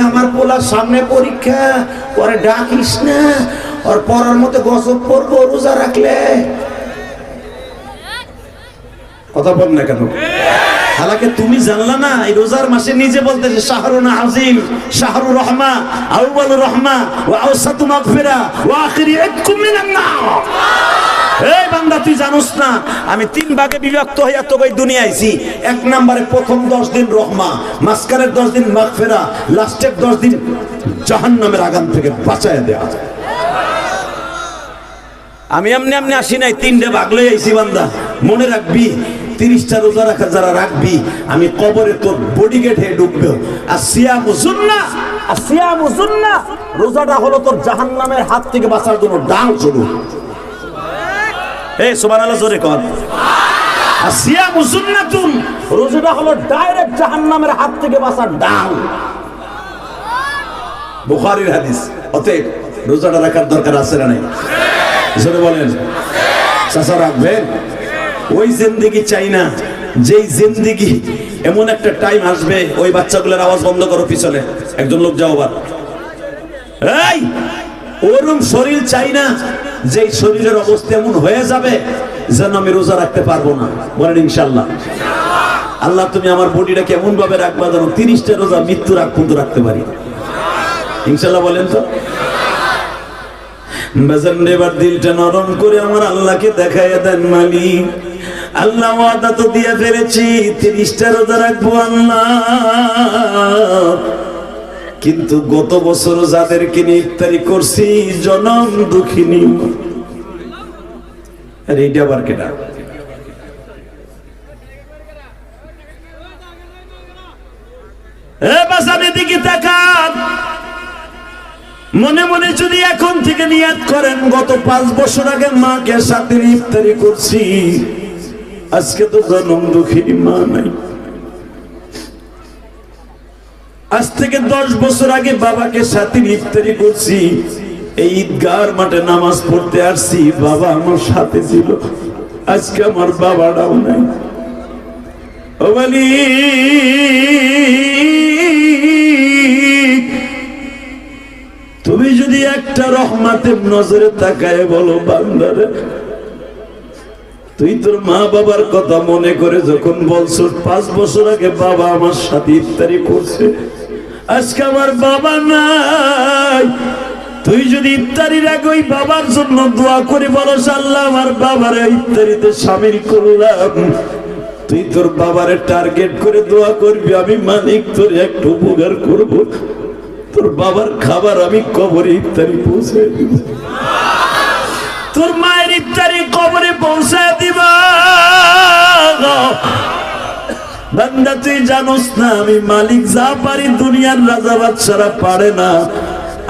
আমার পোলার সামনে পরীক্ষা, পরে ডাকিস না, ওর পড়ার মতো গজব পড়বো রোজা রাখলে। কথা বল না কেন? হালাকে তুমি জানলা না এই রোজার মাসে নিজে বলতেছে শাহরুন আজিম, শাহরুর রহমা, আউয়ালুর রহমা ওয়া আওসাতু মাগফিরা ওয়া আখিরি ইতকুম মিনান নার। এই বান্দা তুই জানোস না আমি 3 ভাগে বিভক্ত হইয়া তো এই দুনিয়া আইছি। 1 নম্বরে প্রথম 10 দিন রহমা, মাঝখানের 10 দিন মাগফিরা, লাস্টের 10 দিন জাহান্নামের আগুন থেকে বাঁচায়া দেয়া। আমি এমনি আসি নাই, 3টে ভাগ লই আইছি বান্দা। মনে রাখবি 30টা রোজা রাখা যারা রাখবি, আমি কবরে তোর বডি গেট হয়ে ঢুকবে। আর সিয়ামু সুন্নাহ, রোজাটা হলো তোর জাহান্নামের হাত থেকে বাঁচার জন্য ডাল শুরু। এই সুবহানাল্লাহ জোরে কর। আর সিয়ামু সুন্নাতুন, রোজাটা হলো ডাইরেক্ট জাহান্নামের হাত থেকে বাঁচার ডাল। বুখারীর হাদিস। অতএব রোজাটা রাখার দরকার আছে না নাই? জোরে বলেন। চাচা রাখবেন? ওই জিন্দেগি চাই না যেই জিন্দেগি এমন একটা টাইম আসবে, ওই বাচ্চাগুলোর আওয়াজ বন্ধ করো পিছনে, একজন লোক যাও আবার। এই ওরম শরীর চাই না যেই শরীরের অবস্থা এমন হয়ে যাবে যেন আমি রোজা রাখতে পারবো না। বলেন ইনশাআল্লাহ। আল্লাহ তুমি আমার বডিটা কেমন ভাবে রাখবা যেন 30টা রোজা মৃত্যুর আগ পর্যন্ত রাখতে পারি। ইনশাআল্লাহ বলেন তো। বাজান এবার দিলটা নরম করে আমার আল্লাহকে দেখাইয়া দেন মালিক। আল্লাহ ওয়াদা তো দিয়ে ফেলেছি 30টা রোজা রাখবো আল্লাহ, কিন্তু গত বছর যাদেরকে নিয়ে ইফতারি করছি জনম দুঃখিনী। আর এইটা আবার কেনা? বাজান এদিকে তাকান। মনে মনে যদি এখন থেকে নিয়াত করেন গত 5 বছর আগে মাকে সাথে ইফতারি করছি, আজকে তো জনম দুঃখিনী মা নাই। আজ থেকে 10 বছর আগে বাবাকে সাথে ইফতারি করছি, এই ঈদগাহর মাঠে নামাজ পড়তে আসছি, বাবা আমার সাথে ছিল, আজকে আমার বাবাটাও নাই। ও বলি তুমি যদি একটা রহমাতের নজরে তাকায় বলো বান্দারে, তুই তোর মা বাবার কথা মনে করে যখন বলছো 5 বছর আগে বাবা আমার সাথে ইফতারি করছে, আজকে আমার বাবা নাই, তুই যদি ইফতারির আগে ওই বাবার জন্য দোয়া করে বলস আল্লাহ আমার বাবার ইফতারিতে শামিল করলাম, তুই তোর বাবারে টার্গেট করে দোয়া করবি আমি মালিক তোর একটু উপকার করব, তোর বাবার খাবার আমি কবরে ইফতারি পৌঁছে দিব, তোর মায়ের ইফতারি কবরে পৌঁছে দিব। বান্দা তুই জানোস না আমি মালিক যা পারি দুনিয়ার রাজা বাদশারা পারে না।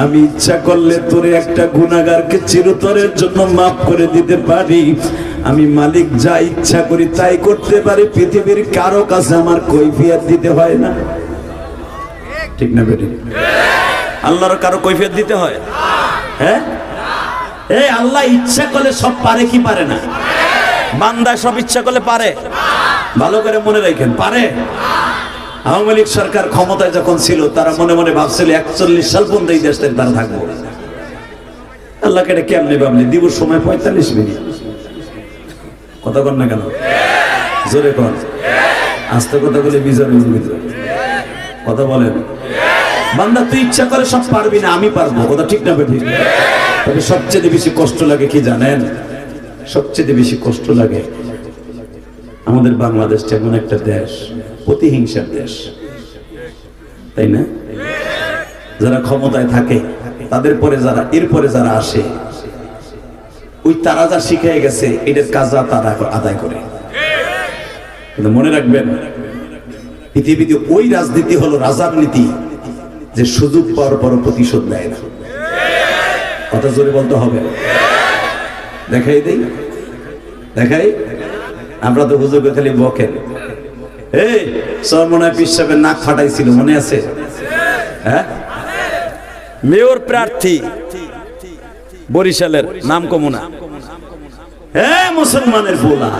আমি ইচ্ছা করলে তোরে একটা গুনাহগারকে চিরতরের জন্য মাফ করে দিতে পারি। আমি মালিক যা ইচ্ছা করি তাই করতে পারি, পৃথিবীর কারো কাছে আমার কৈফিয়ত দিতে হয় না। ঠিক না বেটি? আল্লাহর কারো কৈফিয়ত দিতে হয়? হ্যাঁ, এই আল্লাহ ইচ্ছা করলে সব পারে কি পারে না? বান্দা সব ইচ্ছা করলে পারে? ভালো করে মনে রাখেন, পারে। আওয়ামী লীগ সরকার ক্ষমতায় যখন ছিল তারা মনে মনে ভাবছিল 41 সাল পর্যন্ত এই দেশটাই তারা থাকবো। আল্লাহকে এটা কেমনে ভাবলে দিব সময় 45 মিনিট। কথা বল না কেন? জোরে কর, আস্তে কথা বলে বিজয় কথা বলেন। বান্দা তুই ইচ্ছা করে সব পারবি না, আমি পারবো, কথা ঠিক না ঠিক? তবে সবচেয়ে বেশি কষ্ট লাগে কি জানেন? সবচেয়ে বেশি কষ্ট লাগে আমাদের বাংলাদেশটা এমন একটা দেশ, প্রতিহিংসার দেশ, তাই না? যারা ক্ষমতায় থাকে তাদের পরে যারা এরপরে যারা আসে, ওই তারা যা শিখে গেছে এটার কাজ তারা আদায় করে। কিন্তু মনে রাখবেন, পৃথিবীতে ওই রাজনীতি হলো রাজার নীতি, যে সুযোগ পাওয়ার পর প্রতিশোধ নেয় না। কথা জোরে বলতে হবে। দেখাই দেই, দেখাই। আমরা তো হুজুরকে খালি বকেন, এই সরমনায় পীর সাহেবের নাক ফাটাইছিল, মনে আছে? হ্যাঁ, মেয়র প্রার্থী বরিশালের, নাম কমুনা। হ্যাঁ, মুসলমানের পোলা,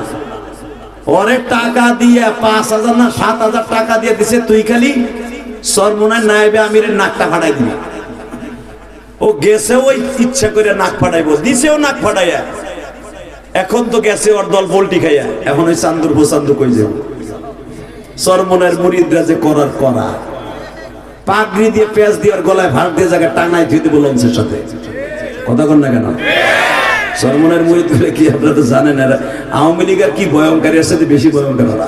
অনেক টাকা দিয়ে 5,000 না 7,000 টাকা দিয়ে দিছে, তুই খালি সরমনায় নায়েবে আমিরের নাকটা ফাটাই দিবি। ও গেছে ওই ইচ্ছা করে নাক ফাটাইবো, দিছেও নাক ফাটাইয়া। এখন তো গেছে ওর দল পোল্টি খাইয়া, এখন ওই চান্দুর বোসান্দু কই যাব। সরমনের মুরিদরা যে করার করা, পাগড়ি দিয়ে পেঁয়াজ দিয়ে ওর গলায় ভাড় দিয়ে জায়গায় টাঙায় ধুয়ে দেবো লঞ্চের সাথে। কথা কন না কেন? সরমনের মুরিদ গুলো কি আপনারা তো জানেন, এরা আওয়ামী লীগের কি ভয়ঙ্করের সাথে বেশি ভয়ঙ্কর। ওরা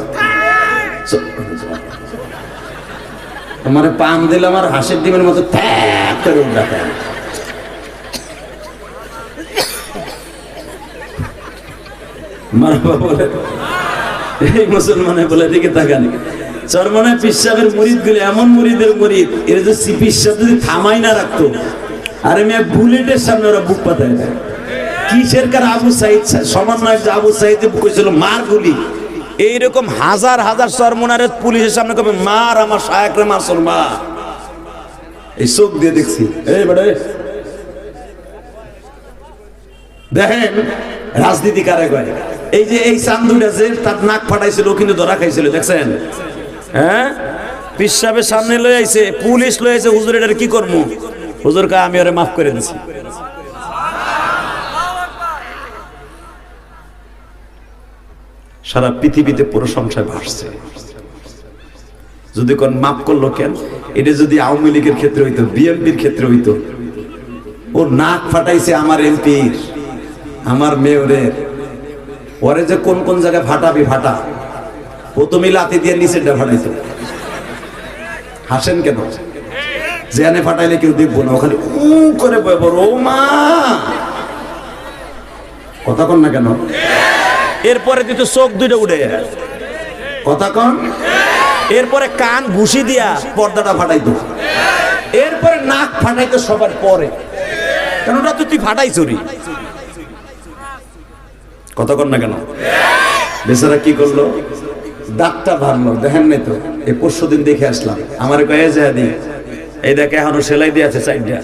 আমার পাম দিলে আমার হাঁসের ডিমের মতো ত্যাগ করে উঠাতে। মারবা বলে এই মুসলমানে বলে দিকে তাকান। চরমনায় পীর সাহেবের মুরিদ গুলো এমন মুরিদের মুরিদ, এর যে পীর সাহেব যদি থামাই না রাখতো, আরে মেয়ে বুলেটের সামনে ওরা বুক পাতায় দেয়। কিসের কার আবু সাইদ সমন্বয়, আবু সাইদ কইছিল মার গুলি, এইরকম হাজার হাজার চরমনারের পুলিশের সামনে কবে মার, আমার শায়করে মারছল মা। এই চোখ দিয়ে দেখছি। এই বেটা দেখেন রাজনীতি কারে কয়। এই যে এই চান্দুটা যে তার নাক ফাটাইছিল, কিন্তু ধরা খাইছিল, দেখছেন? হ্যাঁ, পীর সাহেবের সামনে লয়ে আইছে, পুলিশ লয়ে আইছে, হুজুর এটার কি করবো? হুজুর কা আমি ওরে মাফ করে দিছি। সারা পৃথিবীতে পুরো সংসার ভাসছে। যদি কোন মাফ করলো কেন? এটা যদি আওয়ামী লীগের ক্ষেত্রে হইতো, বিএনপির ক্ষেত্রে হইতো, ও নাক ফাটাইছে আমার এমপির, আমার মেয়রের, পরে যে কোন কোন জায়গায় ফাটাবি ফাটা, প্রথমে লাথি দিয়ে নিচেরটা ফাটাইতো। হাসেন কেন? জেনে ফাটাইলে কেউ দেখবো না, ওখানে উ করে বলবো ও মা। কথা কন না কেন? এরপরে দিত চোখ দুইটা উঠে, কথা কন। এরপরে কান ঘুষি দিয়া পর্দাটা ফাটাইতো, এরপরে নাক ফাটাইতো সবার পরে, কেন ওটা তো তুই ফাটাইছরি। কথা কন না কেন? বেচারা কি করলো? দাঁতটা ভাঙলো, দেখেন নাই তো? এই পরশুদিন দেখে আসলাম, আমার কয়ে যায় দি এই দেখে এখনো সেলাই দিয়ে আছে 4টা।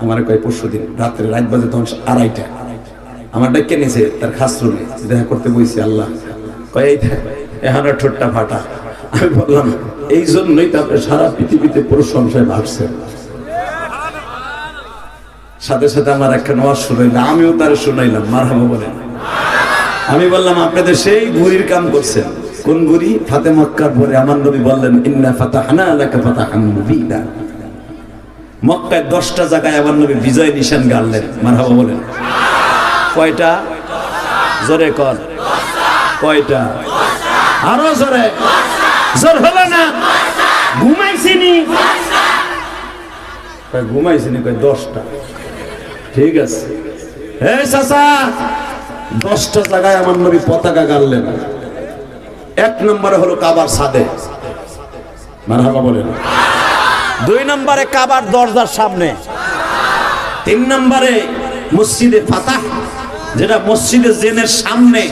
আমার কয়ে পরশুদিন রাত্রে, রাত বাজে তখন 2:30, আমার ডেকে নিয়েছে তার খাস রুমে, দেখা করতে বইছি। আল্লাহ কয়ে এখনো ঠোঁটটা ফাটা। আমি বললাম এই জন্যই তারপরে সারা পৃথিবীতে পুরো সংসার ভাবছে। সাথে সাথে আমার একটা ওয়াজ শুনাইলাম, আমিও তার শুনাইলাম, মারহাবা বলেন। আমি বললাম আপনাদের সেই ঘুরির কাম করছেন। কোন ঘুরি? ফাতে মক্কার পরে আমার নবী বললেন ইন্না ফাতাহনা লাকা ফাতাহান মুবিনা। মক্কায় 10টা জায়গায় আমার নবী বিজয় নিশান গাড়লেন, মারহাবা বলেন। কয়টা? জোরে কর। কয়টা? আরো জোরে। জোর হলো না? ঘুমাইছিনি? ঘুমাইছিনি কয় 10টা। ঠিক আছে। হে চাচা, 10টা জায়গায় আমার নবী পতাকা গাড়লেন। 1 নম্বরে হলো কাবার ছাদে, মারহাবা বলেন। 2 নম্বরে কাবার দরজার সামনে। 3 নম্বরে মসজিদে ফাতাহ, যেটা মসজিদে জেনের সামনে,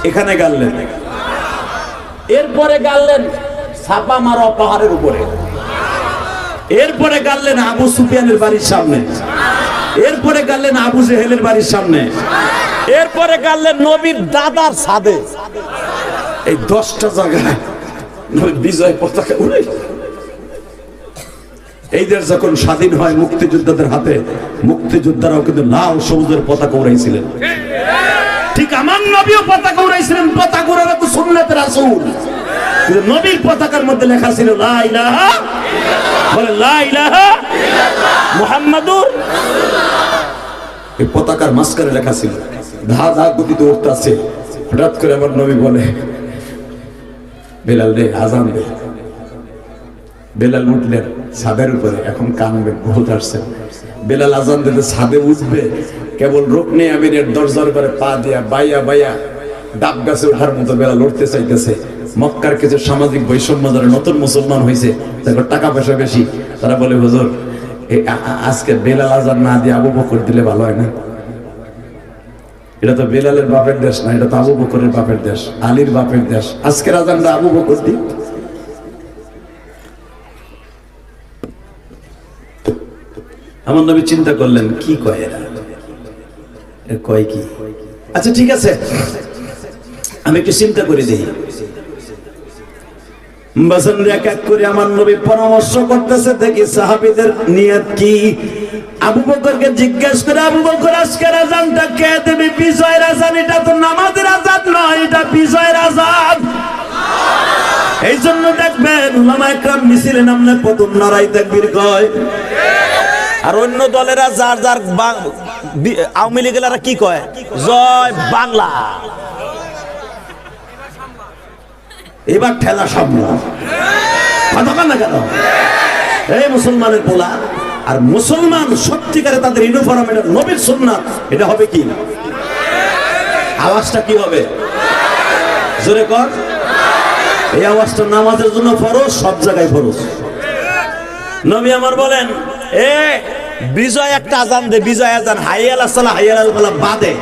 এখানে গাড়লেন। এরপরে গাড়লেন ছাপা মারা পাহাড়ের উপরে। এরপরে গাড়লেন আবু সুফিয়ানের বাড়ির সামনে। এরপরে গাড়লেন আবু জেহেলের বাড়ির সামনে। এরপরে গাড়লেন নবীর দাদার ছাদে। এই 10টা জায়গায় বিজয় পতাকা উড়ে। এই দেশ যখন স্বাধীন হয় মুক্তিযোদ্ধাদের হাতে, মুক্তিযোদ্ধারাও কিন্তু লাল সবুজের পতাকা উড়াইছিলেন। ঠিক আমার নবীও পতাকা উড়াইছিলেন, পতাকা উড়ানো তো সুন্নাতে রাসূল, কিন্তু নবীর পতাকার মধ্যে লেখা ছিল লা ইলাহা, বলে লা ইলাহা মুহাম্মাদুর। এই পতাকার মাঝখানে লেখা ছিল, ধা ধা গতিতে উঠতেছে। হঠাৎ করে আমার নবী বলে, বেলাল রে আজান দে। বেলাল উঠলেন ছাদের উপরে, এখন কানবেন, বহুত আসছে। বেলাল আজান দিতে ছাদে উঠবে, কেবল রুকনে আমিনের দরজার উপরে পা দিয়া বাইয়া বাইয়া ডাব গাছে ওঠার মতো বেলাল উঠতে চাইতেছে। মক্কার কিছু সামাজিক বৈষম্য যারা নতুন মুসলমান হয়েছে, তারপর টাকা পয়সা বেশি, তারা বলে হুজুর আজকে বেলাল আজান না দিয়ে আবু বকর দিলে ভালো হয় না। এটা তো বেলালের বাপের দেশ না, এটা তো আবু বকরের বাপের দেশ, আলীর বাপের দেশ। আজকের আজানটা আবু বকর দিক। আমার নবী চিন্তা করলেন, কি কয় এরা, কয় কি? আচ্ছা ঠিক আছে, আমি একটু চিন্তা করে দিই। এক এক করে আমার নবী পরামর্শ করতেছে, দেখি সাহাবীদের নিয়ত কি। আবু বকরকে জিজ্ঞেস করে, আবু বকর আজকের আজানটা কে দেবে? বিজয়ের আজান, এটা তো নামাজের আজান নয়, এটা বিজয়ের আজান। এই জন্য দেখবেন উলামা একরাম মিছিলে নামলে প্রথম নারাই তাকবীর কয়, আর অন্য দলেরা যার যার আওয়ামী লীগেরা কি কয়? জয় বাংলা। এবার ঠেলা সামলা কথা বল না কেন? এই মুসলমানের পোলা, আর মুসলমান সত্যিকারে তাদের ইউনিফর্ম, এটা নবীর সুন্নাত, এটা হবে কি? আওয়াজটা কি হবে? জোরে কর। এই আওয়াজটা নামাজের জন্য ফরজ, সব জায়গায় ফরজ। নবী আমার বলেন, এ বিজয় একটা আজান দে, বিজয় আজান, হাইয়াল আসসালাহ হাইয়াল আল্লাহ বাদে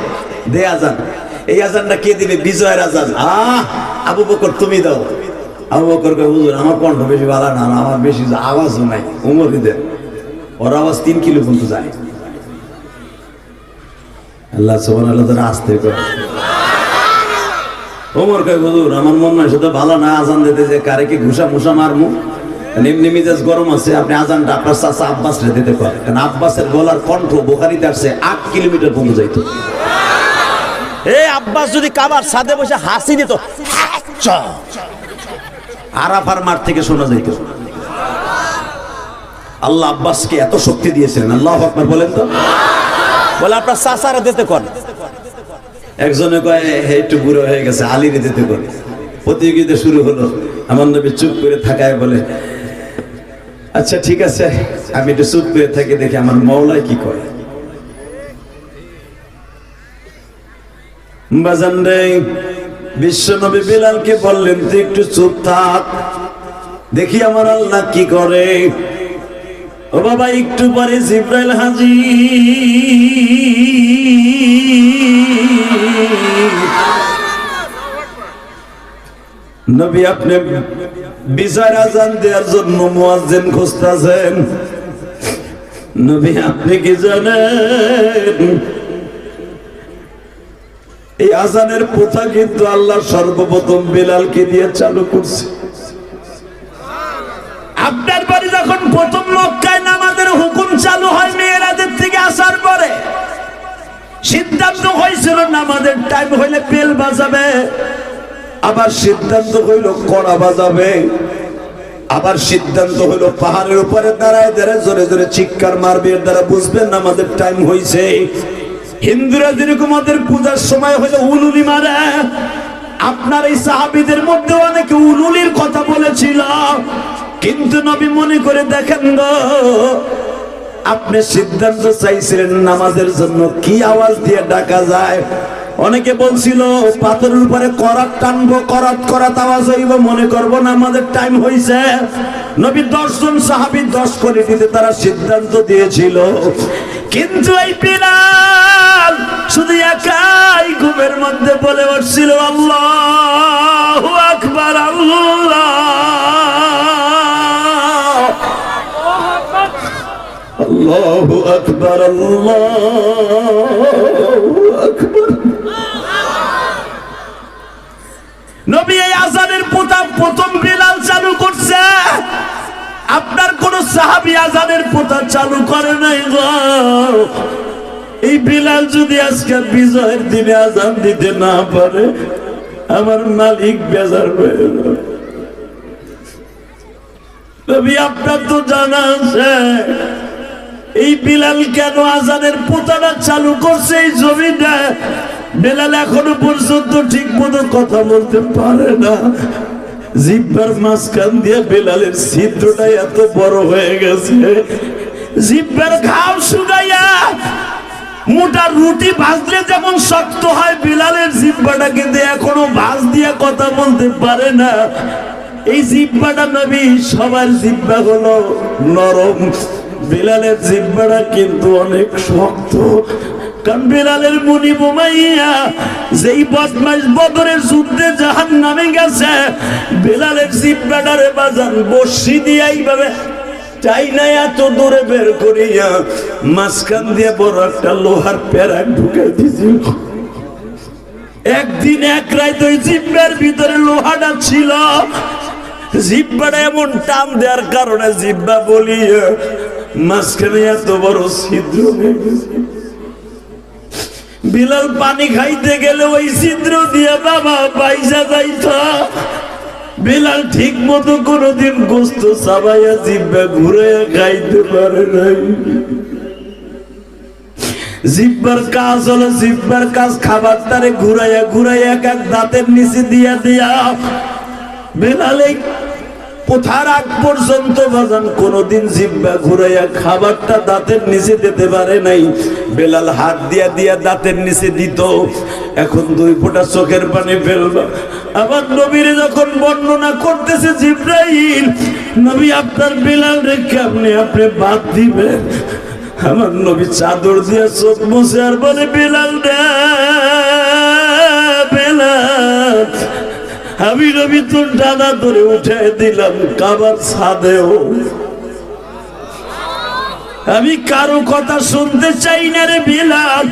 দে আজান। এই আজানটা কে দিবে? বিজয়ের আজান। আবু বকর তুমি দাও। আবু বকর কয়, হুজুর আমার কণ্ঠ বেশি ভালো না, আমার বেশি আওয়াজও নাই। উমর দেন, ওর আওয়াজ 3 কিলো পর্যন্ত যায়। আল্লাহ সুবহানাল্লাহ তাআলা আস্তে করে। ওমর কয়, হুজুর আমার মন নাই শুধু ভালো না, আজান দিতে যে কারে কি ঘুষা মুষা মারমু, এমনি মিজাজ গরম আছে, আপনি আজানটা আপনার চাচা আব্বাস রে দিতে পারেন। কারণ আব্বাসের গলার কণ্ঠ বুখারীতে আসছে 8 কিলোমিটার পর্যন্ত যাইতো। এই আব্বাস যদি কাবার ছাদে বসে হাসি দিত, আরাফার মাঠ থেকে শোনা যাইত। আল্লাহ আব্বাসকে এত শক্তি দিয়েছিলেন। আল্লাহু আকবার বলেন তো। বলে আপনার চাচারা দিতে কর। একজনে কয় একটু বুড়ো হয়ে গেছে, আলীরে দিতে কর। প্রতিযোগিতা শুরু হলো, আমার নবী চুপ করে থাকায় বলে, আচ্ছা ঠিক আছে, আমি একটু চুপ করে থাকি, দেখি আমার মওলাই কি করে। বাজান রে, বিশ্ব নবী বিলালকে বললেন, তুই একটু চুপ থাক, দেখি আমার আল্লাহ কি করে। ও বাবা, একটু পরে জিব্রাইল হাজির। নবী আপনি বিজয়ের আজান দেওয়ার জন্য মুয়াজ্জিন খুঁজতেছেন। নবী আপনি কি জানেন, এই আজানের প্রথা কিন্তু আল্লাহ সর্বপ্রথম বিলালকে দিয়ে চালু করছে। আপনার বাড়ি যখন প্রথম মক্কায় নামাজের হুকুম চালু হয় মেরাজের থেকে আসার পরে, সিদ্ধান্ত হয়েছিল নামাজের টাইম হইলে বেল বাজাবে, আবার সিদ্ধান্ত হইল কড়া বাজাবে, আবার সিদ্ধান্ত হইল পাহাড়ের উপরে দাঁড়ায় দাঁড়ায় জোরে জোরে চিৎকার মারবে, এর দ্বারা বুঝবেন নামাজের টাইম হয়েছে। হিন্দুরা যেরকম ওদের পূজার সময় হইলে উলুলি মারে, আপনার এই সাহাবীদের মধ্যে অনেকে উলুলির কথা বলেছিল, কিন্তু নবী মনে করে দেখেন গো, আপনি সিদ্ধান্ত চাইছিলেন নামাজের জন্য কি আওয়াজ দিয়ে ডাকা যায়। অনেকে বলছিল পাথরের উপরে করাত টানবো, করাত করাত আওয়াজ হইব, মনে করবো না আমাদের টাইম হয়েছে। নবী 10 জন সাহাবী 10 করে দিতে তারা সিদ্ধান্ত দিয়েছিল, কিন্তু এই বিলাল শুধু একাই ঘুমের মধ্যে বলে উঠছিল, আল্লাহু আকবার, আল্লাহু আকবার, আল্লাহু আকবার। নবী এই আজানের প্রথম বিলাল চালু করছে, আপনার কোন সাহাবী আজানের প্রথা চালু করে নাই গো। এই বিলাল যদি আজকে বিজয়ের দিনে আজান দিতে না পারে, আমার মালিক বেজার হয়ে যাবে। নবী আপনার তো জানা আছে এই বিলাল কেন আজানের পোতাটা চালু করছে এই জমিনে। বিলাল এখনো পর্যন্ত ঠিক মতো কথা বলতে পারে না। জিহ্বার মাঝখান দিয়ে বিলালের ছিদ্রটা এত বড় হয়ে গেছে, জিহ্বার ঘাও শুকাইয়া মোটা রুটি ভাজলে যেমন শক্ত হয়, বিলালের জিহ্বাটা কিন্তু এখনো ভাজ দিয়ে কথা বলতে পারে না। এই জিহ্বাটা নবী সবার জিহ্বা হলো নরম, বিলালের জিহ্বাটা কিন্তু অনেক শক্ত। কারণ বিলালের মুনি বোমাইয়া যেই বদমাইশ বদরের যুদ্ধে জাহান্নামে গেছে, বিলালের জিহ্বাটারে বাজান বর্ষি দিয়ে এইভাবে চাই না এত দূরে বের করিয়া মাঝখান দিয়ে বড় একটা লোহার প্যারাক ঢুকে দিয়েছিল। একদিন এক রাত ওই জিহ্বার ভিতরে লোহাটা ছিল, জিহ্বাটা এমন টান দেওয়ার কারণে জিহ্বা বলিয়া মাঝখানে এত বড় ছিদ্র হয়ে গেছে। বিলাল পানি খাইতে গেলে ওই ছিদ্র দিয়ে বাবা পয়সা যাইত। বিলাল ঠিক মতো কোনদিন গোস্ত চাবাইয়া জিহ্বা ঘুরে খাইতে পারে নাই। জিহ্বার কাজ হলো, জিহ্বার কাজ খাবার তারে ঘুরাইয়া ঘুরাইয়া এক এক দাঁতের নিচে দিয়া দিয়া বিলালে কোথার আগ পর্যন্ত বাজান কোনদিন জিহ্বা ঘুরাইয়া খাবারটা দাঁতের নিচে দিতে পারে নাই। বেলাল হাত দিয়া দিয়া দাঁতের নিচে দিত। এখন 2 ফোঁটা চোখের পানি ফেলবা। আবার নবীর যখন বর্ণনা করতেছে জিবরাইল, নবী আপনার বেলাল রেখে আপনি বাদ দিবেন। আমার নবী চাদর দিয়া চোখ মুছে আর বলে, বেলাল রে বেলাল, আমি নবী তোর ডানা ধরে উঠে দিলাম কাবার ছাদেও। আমি কারো কথা শুনতে চাই না রে বিলাল,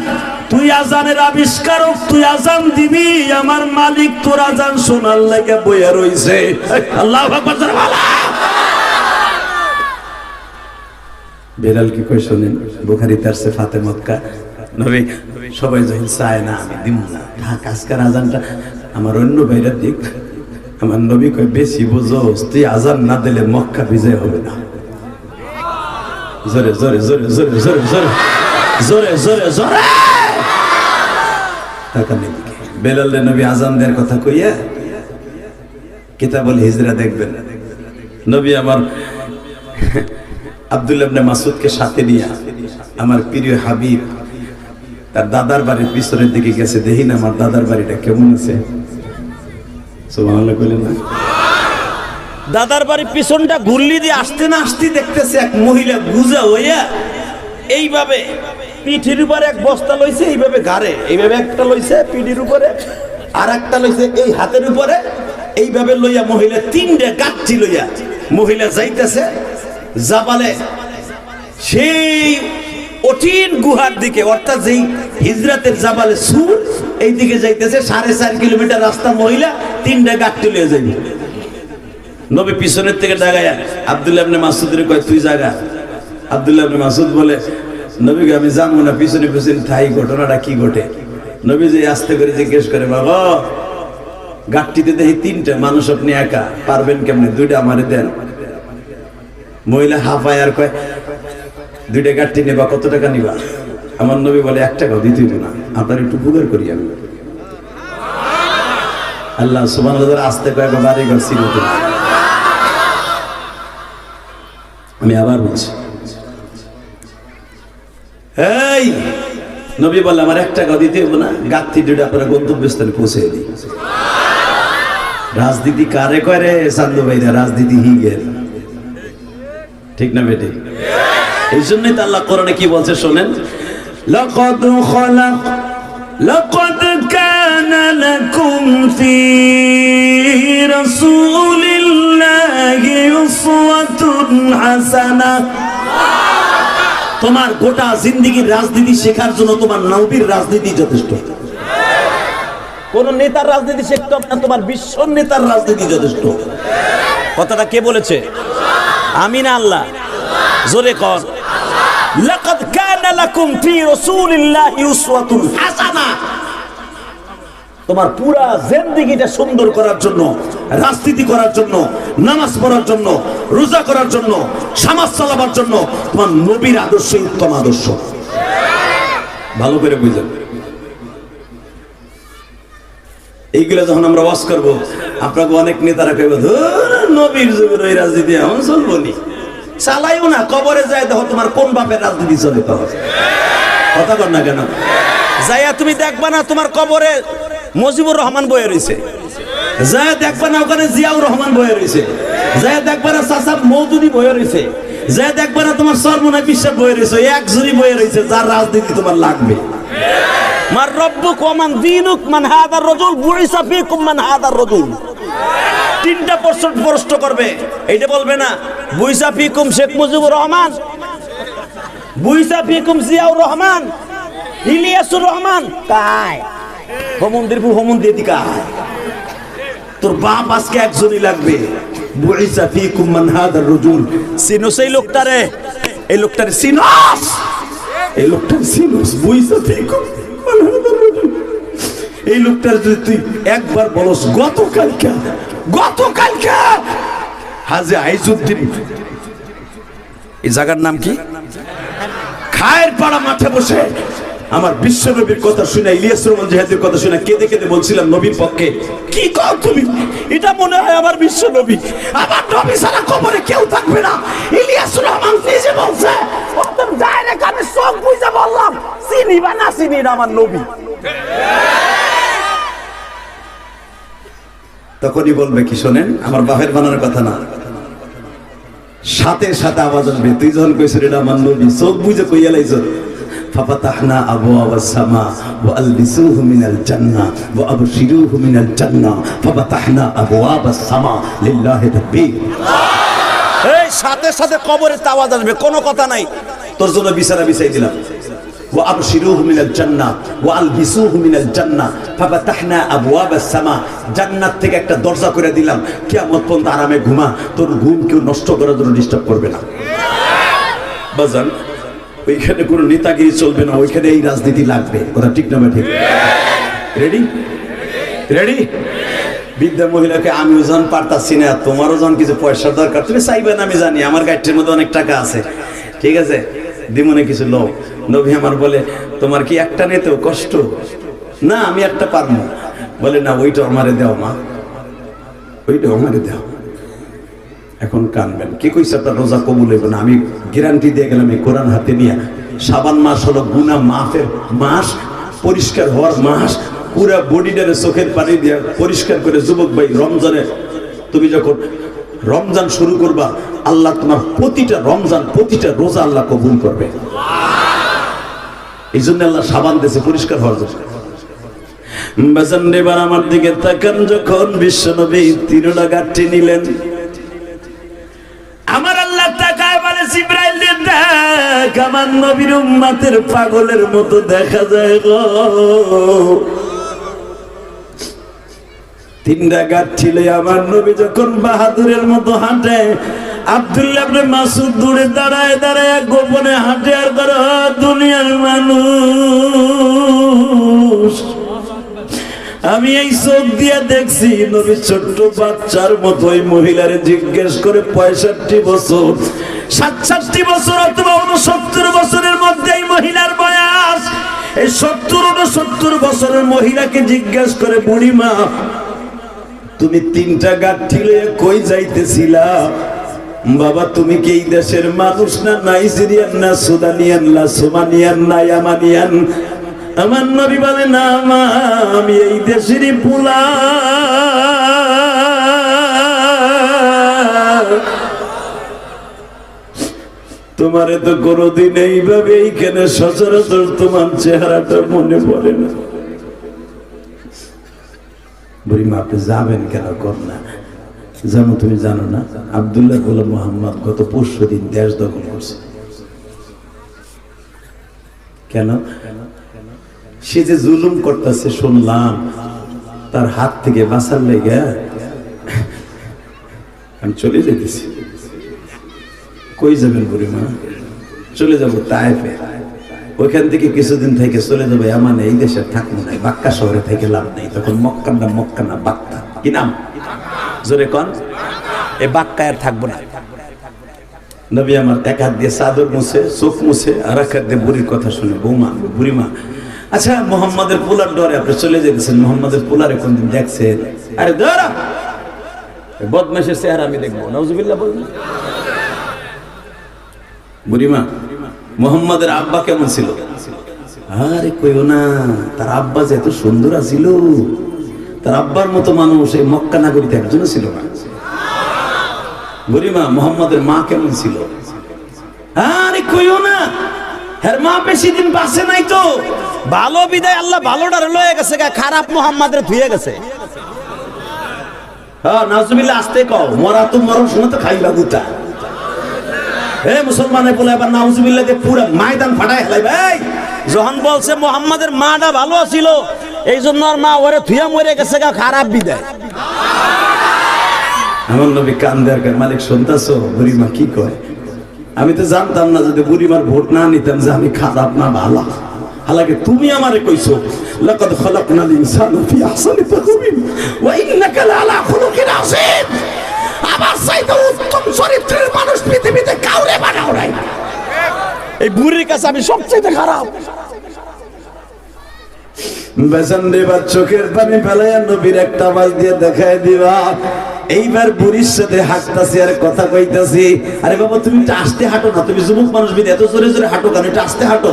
তুই আজানের আবিষ্কারক, তুই আজান দিবি, আমার মালিক তোর আজান শোনার লাগে বইয়া রইছে। আল্লাহু আকবার। বেলাল কি কই শুনেন, বুখারীতে আছে ফাতেমা কা নবী সবাই যখন চায় না আমি দিব না, থাক আজকের আজানটা আমার অন্য বাইরের দিক। আমার নবী কই বেশি বুঝোস, তুই আজান না দিলে মক্কা বিজয় হবে না। জোরে জোরে জোরে জোরে জোরে জোরে জোরে জোরে জোরে তাকানের দিকে বেলাল নবী আজান দেওয়ার কথা কইয়া কিতাবুল হিজরা দেখবেন। নবী আমার আব্দুল্লাহ ইবনে মাসউদকে সাথে নিয়ে আমার প্রিয় হাবিব তার দাদার বাড়ির পিছনের দিকে গেছে। দেখি না আমার দাদার বাড়িটা কেমন আছে। সুবহানাল্লাহ কইলেন না? দাদার বাড়ির পিছনটা ঘুরলি দিয়ে আসতে না আসতে দেখতেছে এক মহিলা গুজা হইয়া এইভাবে পিঠির উপরে এক বস্তা লইছে, এইভাবে ঘাড়ে এইভাবে একটা লইছে পিঠির উপরে, আর একটা লইছে এই হাতের উপরে, এইভাবে লইয়া মহিলা 3টে গাঠি লইয়া মহিলা যাইতেছে জাবালে, সেই কঠিন গুহার দিকে, অর্থাৎ যেই হিজরাতের জাবালে সুর এই দিকে যাইতেছে। 4.5 কিলোমিটার রাস্তা, মহিলা 3টে গাঠি লইয়া যাইবে। নবী পিছনের থেকে ডাগায়া আব্দুল্লাহ ইবনে মাসউদের কয়, তুই জাগা। আব্দুল্লাহ ইবনে মাসউদ বলে, নবীকে আমি জানবো না, পিছনে পিছনে থাই, ঘটনাটা কি ঘটে। নবী যে আস্তে করে জিজ্ঞেস করে, বাবা গাঠটিতে দেখি 3টে, মানুষ আপনি একা পারবেন কেমনে, 2টা আমারে দেন। মহিলা হাফায় আর কয়, 2টে গাঠটি নেবা, কত টাকা নিবা? আমার নবী বলে, 1 টাকাও দিতে হইব না, আপনার একটু বুগার করি আমি। আল্লাহ সুবহানাল্লাহ আস্তে কয় বাড়ি ঘর ছিল। আমি আবার বলছি, এই নবী বললে আমার 1 টাকাও দিতে হইব না, গাঠটি 2টা আপনার গন্তব্যস্থলে পৌঁছে দিই। রাজনীতি কারে করে চান্দু ভাইরা, রাজনীতি হি গেল, ঠিক না বেটি? এই জন্যই তো আল্লাহ কোরআনে কি বলছে শোনেন, লাকাদ কানা লাকুম ফি রাসূলিল্লাহি উসওয়াতুন হাসানাহ। তোমার গোটা জিন্দেগীর রাজনীতি শেখার জন্য তোমার নবীর রাজনীতি যথেষ্ট। কোন নেতার রাজনীতি শিখতে হবে না, তোমার বিশ্ব নেতার রাজনীতি যথেষ্ট। কথাটা কে বলেছে? আমি না আল্লাহ? জোরে কর। লাকাদ কানা লাকুম ফি রাসূলিল্লাহি উসওয়াতুন হাসানা। তোমার পুরা জিন্দেগিটা সুন্দর করার জন্য, রাজনীতি করার জন্য, নামাজ পড়ার জন্য, রোজা করার জন্য, সমাজ চালাবার জন্য তোমার নবীর আদর্শ উত্তম আদর্শ। ভালো করে বুঝলেন? এইগুলা যখন আমরা ওয়াজ করব, আপনাকে অনেক নেতারা কইবে নবীর যুগের ওই রাজনীতি এখন চলবো নি, চালাইও না। কবরে যায় দেখো তোমার কোন বাপের রাজনীতি চলে, কথা কর না কেন? যাইয়া তুমি দেখবা না তোমার কবরে মুজিবুর রহমান বয়ে রয়েছে, যায় দেখবা না ওখানে জিয়াউর রহমান বয়ে রয়েছে, যায় দেখবা না চাচা মৌদুদি বয়ে রয়েছে, যায় দেখবা না তোমার সরমনা বিশ্বাস বয়ে রয়েছে, একজনই বয়ে রয়েছে যার রাজনীতি তোমার লাগবে। মার রব্বুক ওয়া মান দীনুক মান হাদার রাজুল বুইসা ফীকুম মান হাদার রাজুল। তিনটা প্রশ্ন করবে, এইটা বলবে না বুইসা ফীকুম শেখ মুজিবুর রহমান, বুইসা ফীকুম জিয়াউর রহমান, ইলিয়াসুর রহমান, তাই হোমন্দিরপুর হোমন্দি দিকায় তোর বাপ আজকে একজনই লাগবে। বুইসা ফীকুম মান হাদার রাজুল। চিনোস এই লোকটারে? এই লোকটারে চিনোস? এই লোকটারে চিনোস? বুইসা ফীকুম মান হাদার রাজুল। এই লোকটার যদি তুই একবার বলস গতকালকে হাজে আইজুদ্দিন, এই জায়গার নাম কি, খায়ের পাড়া মাঠে বসে আমার বিশ্ব নবীর কথা শুনে, ইলিয়াস রহমান জিহাদের কথা শুনে কেঁদে কেঁদে বলছিলাম নবীর পক্ষে, কি কও তুমি? এটা মনে হয় আমার বিশ্ব নবী, আমার নবী ছাড়া কবরে কেউ থাকবে না। ইলিয়াস রহমান নিজে বলছে, ওদের ডাইরেক্ট আমি সব বুঝে বললাম, চিনি বা না চিনি না আমার নবী। তখনই বলবে কি, শোনেন আমার বাপের বানানোর কথা না, সাথে সাথে আওয়াজ আসবে, তুই যখন কইছিস এটা আমার নবী, চোখ বুঝে কইয়া লাইছ, ফাফাতাহনা আবওয়াবাস সামা ওয়া আলবিসুহু মিনাল জান্নাহ ওয়া আবশিরুহু মিনাল জান্নাহ ফাফাতাহনা আবওয়াবাস সামা লিল্লাহি তাকবীর। এই সাথে সাথে কবরে আওয়াজ আসবে, কোনো কথা নাই, তোর জন্য বিছানা বিছাই দিলাম। ওয়া আবশিরুহু মিনাল জান্নাহ ওয়া আলবিসুহু মিনাল জান্নাহ ফাফাতাহনা আবওয়াবাস সামা। জান্নাত থেকে একটা দরজা করে দিলাম, কিয়ামত পর্যন্ত আরামে ঘুমা, তোর ঘুম কেউ নষ্ট করার জন্য ডিস্টার্ব করবে না। বাজান ওইখানে কোনো নেতাগিরি চলবে না, ওইখানে এই রাজনীতি লাগবে, কথা ঠিক না ঠিক? Ready ready? বৃদ্ধা মহিলাকে আমি ওজন পারতাছি না, তোমারও যখন কিছু পয়সার দরকার তুমি চাইবে না, আমি জানি আমার গাড়ির মধ্যে অনেক টাকা আছে, ঠিক আছে দিমনে কিছু লোক। নবী আমার বলে, তোমার কি একটা নিতেও কষ্ট? না আমি একটা পারবো। বলে না ওইটা আমারে দাও মা, ওইটা আমারে দাও। এখন কানবেন, কি কইছে আপনার রোজা কবুল হইব না? আমি গ্যারান্টি দিয়ে গেলাম, এই কোরআন হাতে নিয়ে, শাবান মাস হলো গুনাহ মাফের মাস, পরিষ্কার হওয়ার মাস, পুরা বডিটারে চোখের পানি দিয়ে পরিষ্কার করে। যুবক ভাই, রমজানে তুমি যখন রমজান শুরু করবা, আল্লাহ তোমার প্রতিটা রমজান, প্রতিটা রোজা আল্লাহ কবুল করবে। এই জন্য আল্লাহ সাবান দিয়েছে পরিষ্কার হওয়ার জন্য। বাজান এবার আমার দিকে তাকান, যখন বিশ্বনবী তিনটা গাঁঠি নিলেন, আমার আল্লাহ তাকায় বলে, জিবরাইল দেখ আমার নবীর উম্মতের পাগলের মতো দেখা যায় গো। তিনটা গাঁঠি লইয়া আমার নবী যখন বাহাদুরের মতো হাঁটে, আব্দুল্লাহ ইবনে মাসউদ দূরে দাঁড়ায় দাঁড়ায় গোপনে হাঁটে আর করে, দুনিয়ার মানুষ আমি এই চোখ দিয়ে দেখছি নবী ছোট্ট বাচ্চার মতো ওই মহিলারে জিজ্ঞেস করে 65 বছর 67 বছর অথবা 69 বছরের মধ্যে এই মহিলার বয়স, এই 70-69 বছরের মহিলাকে জিজ্ঞেস করে, বুড়িমা তুমি তিনটা গাঁঠি লইয়া কই যাইতেছিলা? বাবা তুমি কি এই দেশের মানুষ না? নাইজেরিয়ান না সুদানিয়ান না সোমানিয়ান না ইয়ামানিয়ান? আমার নবী বলে, না মা আমি এই দেশেরই পোলা। তোমারে তো কোনোদিন এইভাবে এইখানে সচরাচর তোমার চেহারাটা মনে পড়ে না। বুড়িমা আপনি যাবেন কেন? কর না জানো, তুমি জানো না আব্দুল্লাহ গোলাম মোহাম্মদ গত 5 দিন দেশ দখল করছে। কেন? সে যে জুলুম করতেছে শুনলাম, তার হাত থেকে বাঁচার লেগে আমি চলে যেতেছি। কই যাবেন বুড়িমা? চলে যাবো তায়েফে, ওইখান থেকে কিছুদিন থেকে চলে যাবে, এমন এই দেশে থাকবো না, বাক্কা শহরে থেকে লাভ নেই। তখন মক্কা না বাক্কা, কি নাম জোরে কন, এই বাক্কা আর থাকবো না। নবী আমার এক হাত দিয়ে চাদর মুছে, চোখ মুছে, আর এক হাত দিয়ে বুড়ির কথা শুনে, বৌমা বুড়িমা, আচ্ছা মোহাম্মদের পোলার ডরে আপনি চলে যেতেছেন, মোহাম্মদের পোলারে কোনদিন দেখছেন? আরে ধরা বদমাশের চেহারা আমি দেখবো, নাউজুবিল্লাহ বলবেন। বুড়িমা, মোহাম্মদের আব্বা কেমন ছিল? আরে কইও না, তার আব্বা যে এত সুন্দর ছিল, তার আব্বার মতো মানুষ এই মক্কা নগরীতে একজনও ছিল না। বুড়িমা, মোহাম্মদের মা কেমন ছিল? আরে কইও না, হের মা বেশি দিন বাঁচে নাই তো, ভালো বিদায় আল্লাহ ভালোটারে লয়ে গেছে, খারাপ মোহাম্মদের ধুয়ে গেছে। হ্যাঁ নাউজুবিল্লাহ, আসতে কও, মরা তো মরণ শুনে তো খাইবা গুতা। হে মুসলমানে বলে এবার নাউজুবিল্লাহ যে পুরো ময়দান ফাটায় হেলাই ভাই। যখন বলছে মোহাম্মদের মাটা ভালো ছিল, এই জন্য আর মা ওরে ধুয়া মরে গেছে, খারাপ বিদায়। আমার নবী কান্দার মালিক শুনতাছো? বুড়িমা কি কয়? আমি তো জানতাম না, যদি বুড়িমার ভোট না নিতাম যে আমি খারাপ না ভালো। হালাকে তুমি আমারে কইছো, লাকাদ খালাকনাল ইনসানা ফি আহসানি তাকওয়িম ওয়া ইন্নাকা লাআলা খুলুকিন আযীম। আমার চাইতে উত্তম চরিত্রের মানুষ পৃথিবীতে কাউরে বানাও নাই। এই বুড়ির কাছে আমি সবচেয়ে খারাপ। বেজান দেবার চোখের পানি ফেলাইয়া নবীর একটা আওয়াজ দিয়ে দেখায় দিবা। এইবার বুড়ির সাথে হাঁটতাছি আর কথা কইতাছি, আরে বাবা তুমি একটু আস্তে হাঁটো না, তুমি যুবক মানুষ বিধে এত জোরে জোরে হাঁটো কেন, একটু আস্তে হাঁটো।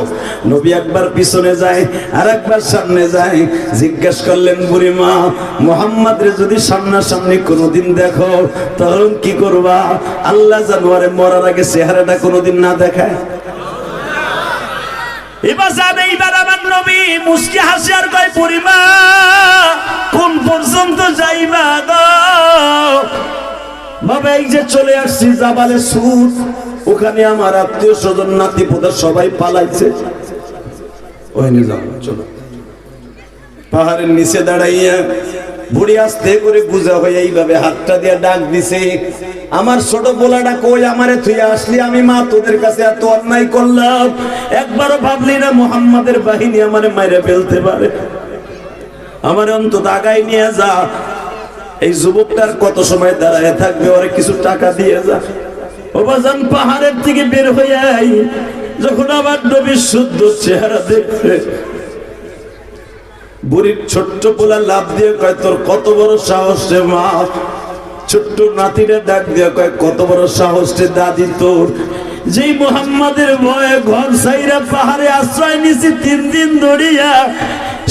নবী একবার পিছনে যায় আর একবার সামনে যায়। জিজ্ঞাসা করলেন, বুড়িমা মুহাম্মদরে যদি সামনাসামনি কোনোদিন দেখো তখন কি করবা? আল্লাহ জানুয়ারে মরার আগে চেহারাটা কোনোদিন না দেখায়। এবার জানে, এইবার আমার নবী মুস্কি হাসি আর কয়, বুড়িমা কোন পর্যন্ত যাইবা গো? বাবা এই যে চলে আসছি জাবালে সুর, ওখানে আমার আত্মীয় স্বজন নাতি পোতা সবাই পালাইছে, ওখানে যাও চলো। পাহাড়ের নিচে দাঁড়াইয়া বুড়ি আস্তে করে গুজা হয়ে এইভাবে হাতটা দিয়ে ডাক দিছে, আমার ছোট পোলাটা কই, আমারে থুইয়া আসলি, আমি মা তোদের কাছে এত অন্যায় করলাম, একবারও ভাবলি না মুহাম্মাদের বাহিনী আমারে মাইরে ফেলতে পারে? আমার অন্তত আগাই নিয়ে যা। এই যুবকটার কত সময় দাঁড়ায় থাকবে, ওরে কিছু টাকা দিয়ে যা। ও বাজান পাহাড়ের থেকে বের হয়ে আই, যখন আমার নবীর শুদ্ধ চেহারা দেখবে, বুড়ির ছোট্ট পোলা লাভ দিয়ে কয়, তোর কত বড় সাহস রে মা? ছোট্ট নাতিরে ডাক দিয়ে কয়, কত বড় সাহস রে দাদি তোর? যেই মুহাম্মাদের ভয়ে ঘর ছাইরা পাহাড়ে আশ্রয় নিছি 3 দিন ধরিয়া,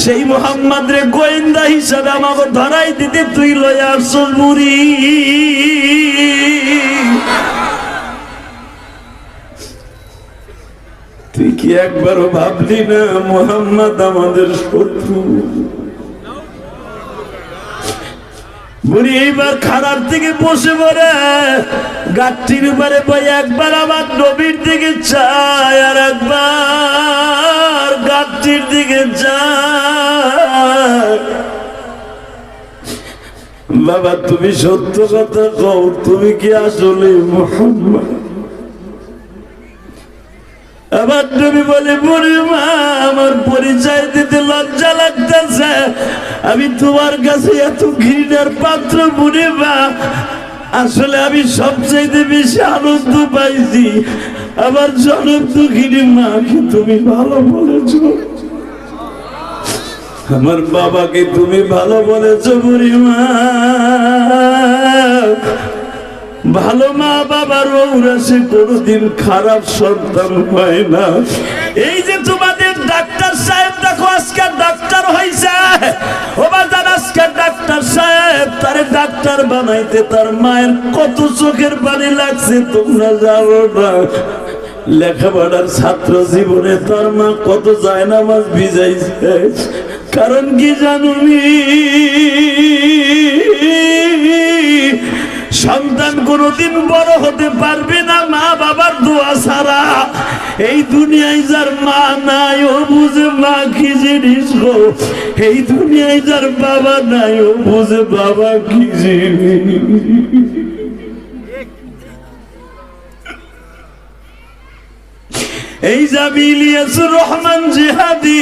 সেই মুহাম্মদ রে গোয়েন্দা হিসাবে আমাকে ধরাই দিতে তুই লইয়া আসছস বুড়ি। তুই কি একবারও ভাবলি না মুহাম্মদ আমাদের শত্রু? বুড়ি এইবার খারাপ থেকে বসে পড়ে গাছটির উপরে বই, একবার আমার নবীর দিকে চায় আর একবার গাছটির দিকে চায়। বাবা তুমি সত্য কথা কও, তুমি কি আসলে মুহাম্মদ? আবার নবী বলে, বুড়িমা আমার পরিচয় দিতে লজ্জা লাগতেছে, আমি তোমার কাছে এত ঘৃণার পাত্র বুড়িমা, আসলে আমি সবচাইতে বেশি আনন্দ পাইছি আমার জনম দুঃখিনী মাকে তুমি ভালো বলেছো, আমার বাবাকে তুমি ভালো বলেছো বুড়িমা। ভালো মা বাবার ঔরাসে কোনোদিন খারাপ সন্তান হয় না। এই যে তোমাদের ডাক্তার সাহেব দেখো আজকে ডাক্তার হইছে, ও বাজার আজকে ডাক্তার সাহেব তারে ডাক্তার বানাইতে তার মায়ের কত চোখের পানি লাগছে তোমরা জানো না। লেখাপড়ার ছাত্র জীবনে তার মা কত জায়নামাজ ভিজাইছে, কারণ কি জানুনি? সন্তান কোনদিন বড় হতে পারবে না মা বাবার দোয়া ছাড়া। এই দুনিয়ায় যার মা নাই ও বুঝে মা কি জিনিস গো, এই দুনিয়ায় যার বাবা নাই ও বুঝে বাবা কি জিনিস। এই যাবি ইলিয়াসুর রহমান জিহাদি,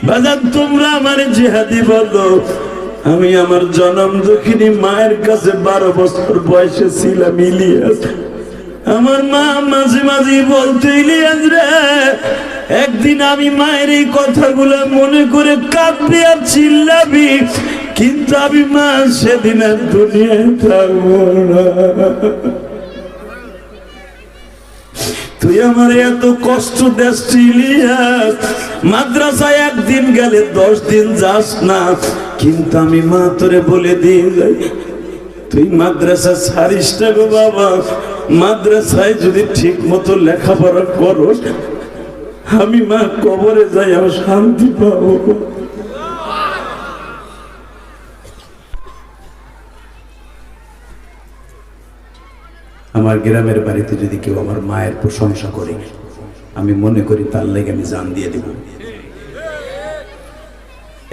বাজান তোমরা আমার জিহাদি বলো। আমি আমার জনম দুঃখিনী মায়ের কাছে 12 বছর বয়সে ছিলাম ইলিয়াস। আমার মা মাঝে মাঝে বলতো, ইলিয়াস রে, একদিন আমি মায়ের এই কথাগুলো মনে করে কাঁদবি আর চিল্লাবি, কিন্তু আমি মা সেদিন আর দুনিয়ায় থাকবো না। তুই আমার এত কষ্ট দেশ ইলিয়াস, মাদ্রাসায় একদিন গেলে 10 দিন যাস না, কিন্তু আমি মা তোরে বলে দিয়ে যাই, তুই মাদ্রাসা ছাড়িস না গো বাবা। মাদ্রাসায় যদি ঠিক মতো লেখাপড়া করস, আমি মা কবরে যাই আর শান্তি পাবো। আমার গ্রামের বাড়িতে যদি কেউ আমার মায়ের প্রশংসা করে, আমি মনে করি তার লেগে আমি জান দিয়ে দেব।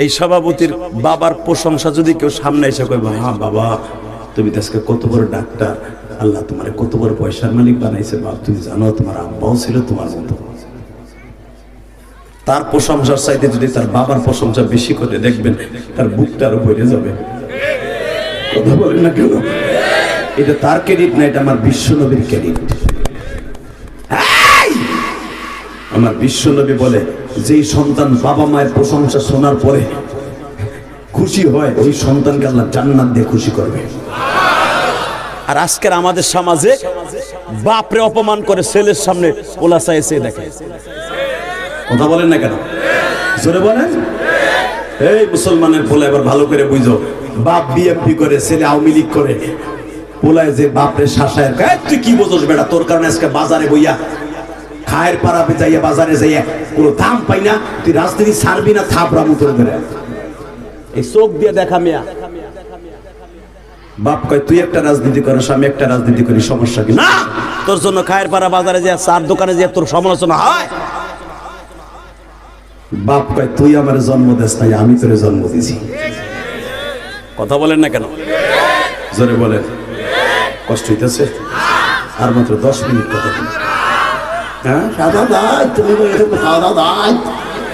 এই সভাপতির বাবার প্রশংসা যদি কেউ সামনে এসে কয়, হ্যাঁ বাবা তুমি তো আজকে কত বড় ডাক্তার, আল্লাহ তোমার কত বড় পয়সার মালিক বানাইছে, বাপ তুমি জানো তোমার আব্বাও ছিল তোমার মতো, তার প্রশংসার চাইতে যদি তার বাবার প্রশংসা বেশি করে, দেখবেন তার বুকটা আরো ভরে যাবে। কথা বলেন না কেন? এটা তার ক্রেডিট না, এটা আমার বিশ্বনবীর ক্রেডিট। আমার বিশ্বনবী বলে, যেই সন্তান বাবা মায়ের প্রশংসা শোনার পরে খুশি হয়, ওই সন্তানকে আল্লাহ জান্নাত দিয়ে খুশি করবে। আর আজকের আমাদের সমাজে বাপরে অপমান করে ছেলের সামনে ওলা চাইছে দেখে। কথা বলেন না কেন? জোরে বলেন। এই মুসলমানের পোলা এবার ভালো করে বুঝো, বাপ বিএমপি করে, ছেলে আওয়ামী লীগ করে, পোলায় যে বাপরে শাসায়, তুই কি বোঝস বেটা, তোর কারণে আজকে বাজারে বইয়া খায়ের পাড়াবে যাইয়া বাজারে যাইয়া কোনো দাম পাই না, তুই রাজনীতি ছাড়বি না, থাপড়া মুতর করে। এই চোখ দিয়ে দেখা মেয়া। বাপ কয় তুই একটা রাজনীতি করিস, আমি একটা রাজনীতি করি, সমস্যা কি? না, তোর জন্য খায়ের পাড়া বাজারে যে চার দোকানে যে তোর সমালোচনা হয়। বাপ কয় তুই আমার জন্ম দেশ নাই, আমি তোরে জন্ম দিছি। কথা বলেন না কেন? জোরে বলেন। কষ্ট হইতেছে? আর মাত্র 10 মিনিট কথা বলি। হ্যাঁ সাদা দাই, তুমি সাদা দাই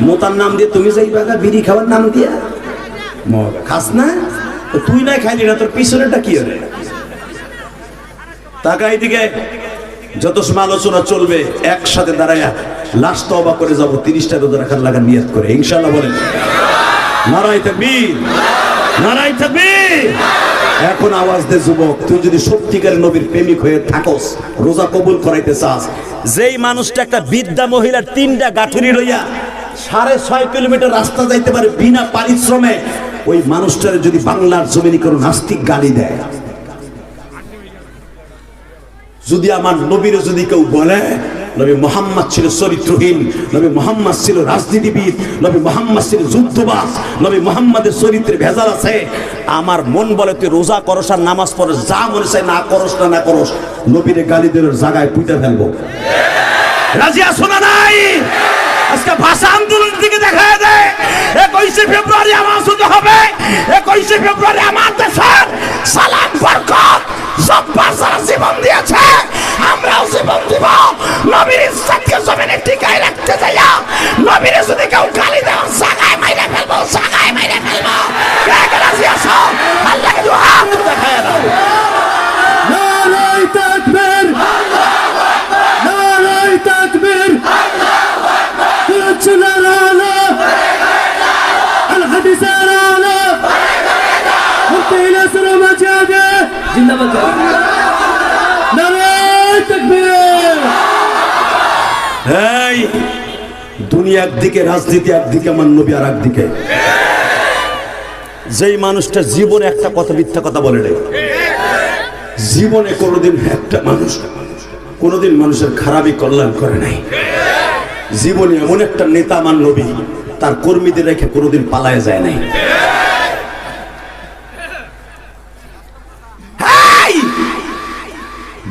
মোতার নাম দিয়ে তুমি যাই বাগা বিড়ি খাওয়ার নাম দিয়া মগা খাস না, তুই না খাইলি না, তোর পিছনেটা কি হবে? টাকা এইদিকে যত সমালোচনা চলবে একসাথে দাঁড়ায়া লাশ তওবা করে যাব, 30টা রোজা রাখার লাগা নিয়ত করে, ইনশাআল্লাহ বলেন নারায়ে তাকবীর, নারায়ে তাকবীর। এখন আওয়াজ দে যুবক, তুই যদি সত্যিকারের নবীর প্রেমিক হয়ে থাকস, রোজা কবুল করাইতে চাস, যেই মানুষটা একটা বৃদ্ধা মহিলার 3টা গাঁঠুরি লইয়া 6.5 কিলোমিটার রাস্তা যাইতে পারে বিনা পারিশ্রমে, ওই মানুষটারে যদি বাংলার জমিনে কোনো নাস্তিক গালি দেয়, যদি আমার নবীর যদি কেউ বলে নবী মুহাম্মদ ছিল চরিত্রহীন, নবী মুহাম্মদ ছিল রাজনীতিবিদ, নবী মুহাম্মদ ছিল যুদ্ধবাজ, নবী মুহাম্মদের চরিত্রে ভেজাল আছে, আমার মন বলে তুই রোজা করস আর নামাজ পড়স, যা মনে চাই না করস না না করস, নবীরে গালি দেওয়ার জায়গায় পুঁতে ফেলবো। রাজি আছো না নাই? আজকে ভাষা আন্দোলনের দিকে দেখা দেয়। 21শে ফেব্রুয়ারি আমার শুধু হবে, 21শে ফেব্রুয়ারি আমার দেশের সালাম বরকত জব্বার যারা জীবন দিয়েছে, আমরাও জীবন দিব নবীর ইজ্জতকে জমিনে টিকায় রাখতে যাইয়া। নবীরে যদি কেউ গালি দেয়, জায়গায় মাইরে ফেলবো, জায়গায় মাইরে ফেলবো। কে রাজি আছো? আল্লাহকে দুয়া হাত দেখায় দাও। নারায়ে তাকবীর, নারায়ে তাকবীর, এই দুনিয়া একদিকে, রাজনীতি একদিকে, আমার নবী আর একদিকে। যেই মানুষটা জীবনে একটা কথা মিথ্যা কথা বলে নাই, জীবনে কোনোদিন একটা মানুষ কোনোদিন মানুষের খারাপই কল্যাণ করে নাই, জীবনে এমন একটা নেতা আমার নবী তার কর্মীদের রেখে কোনোদিন পালায় যায় নাই।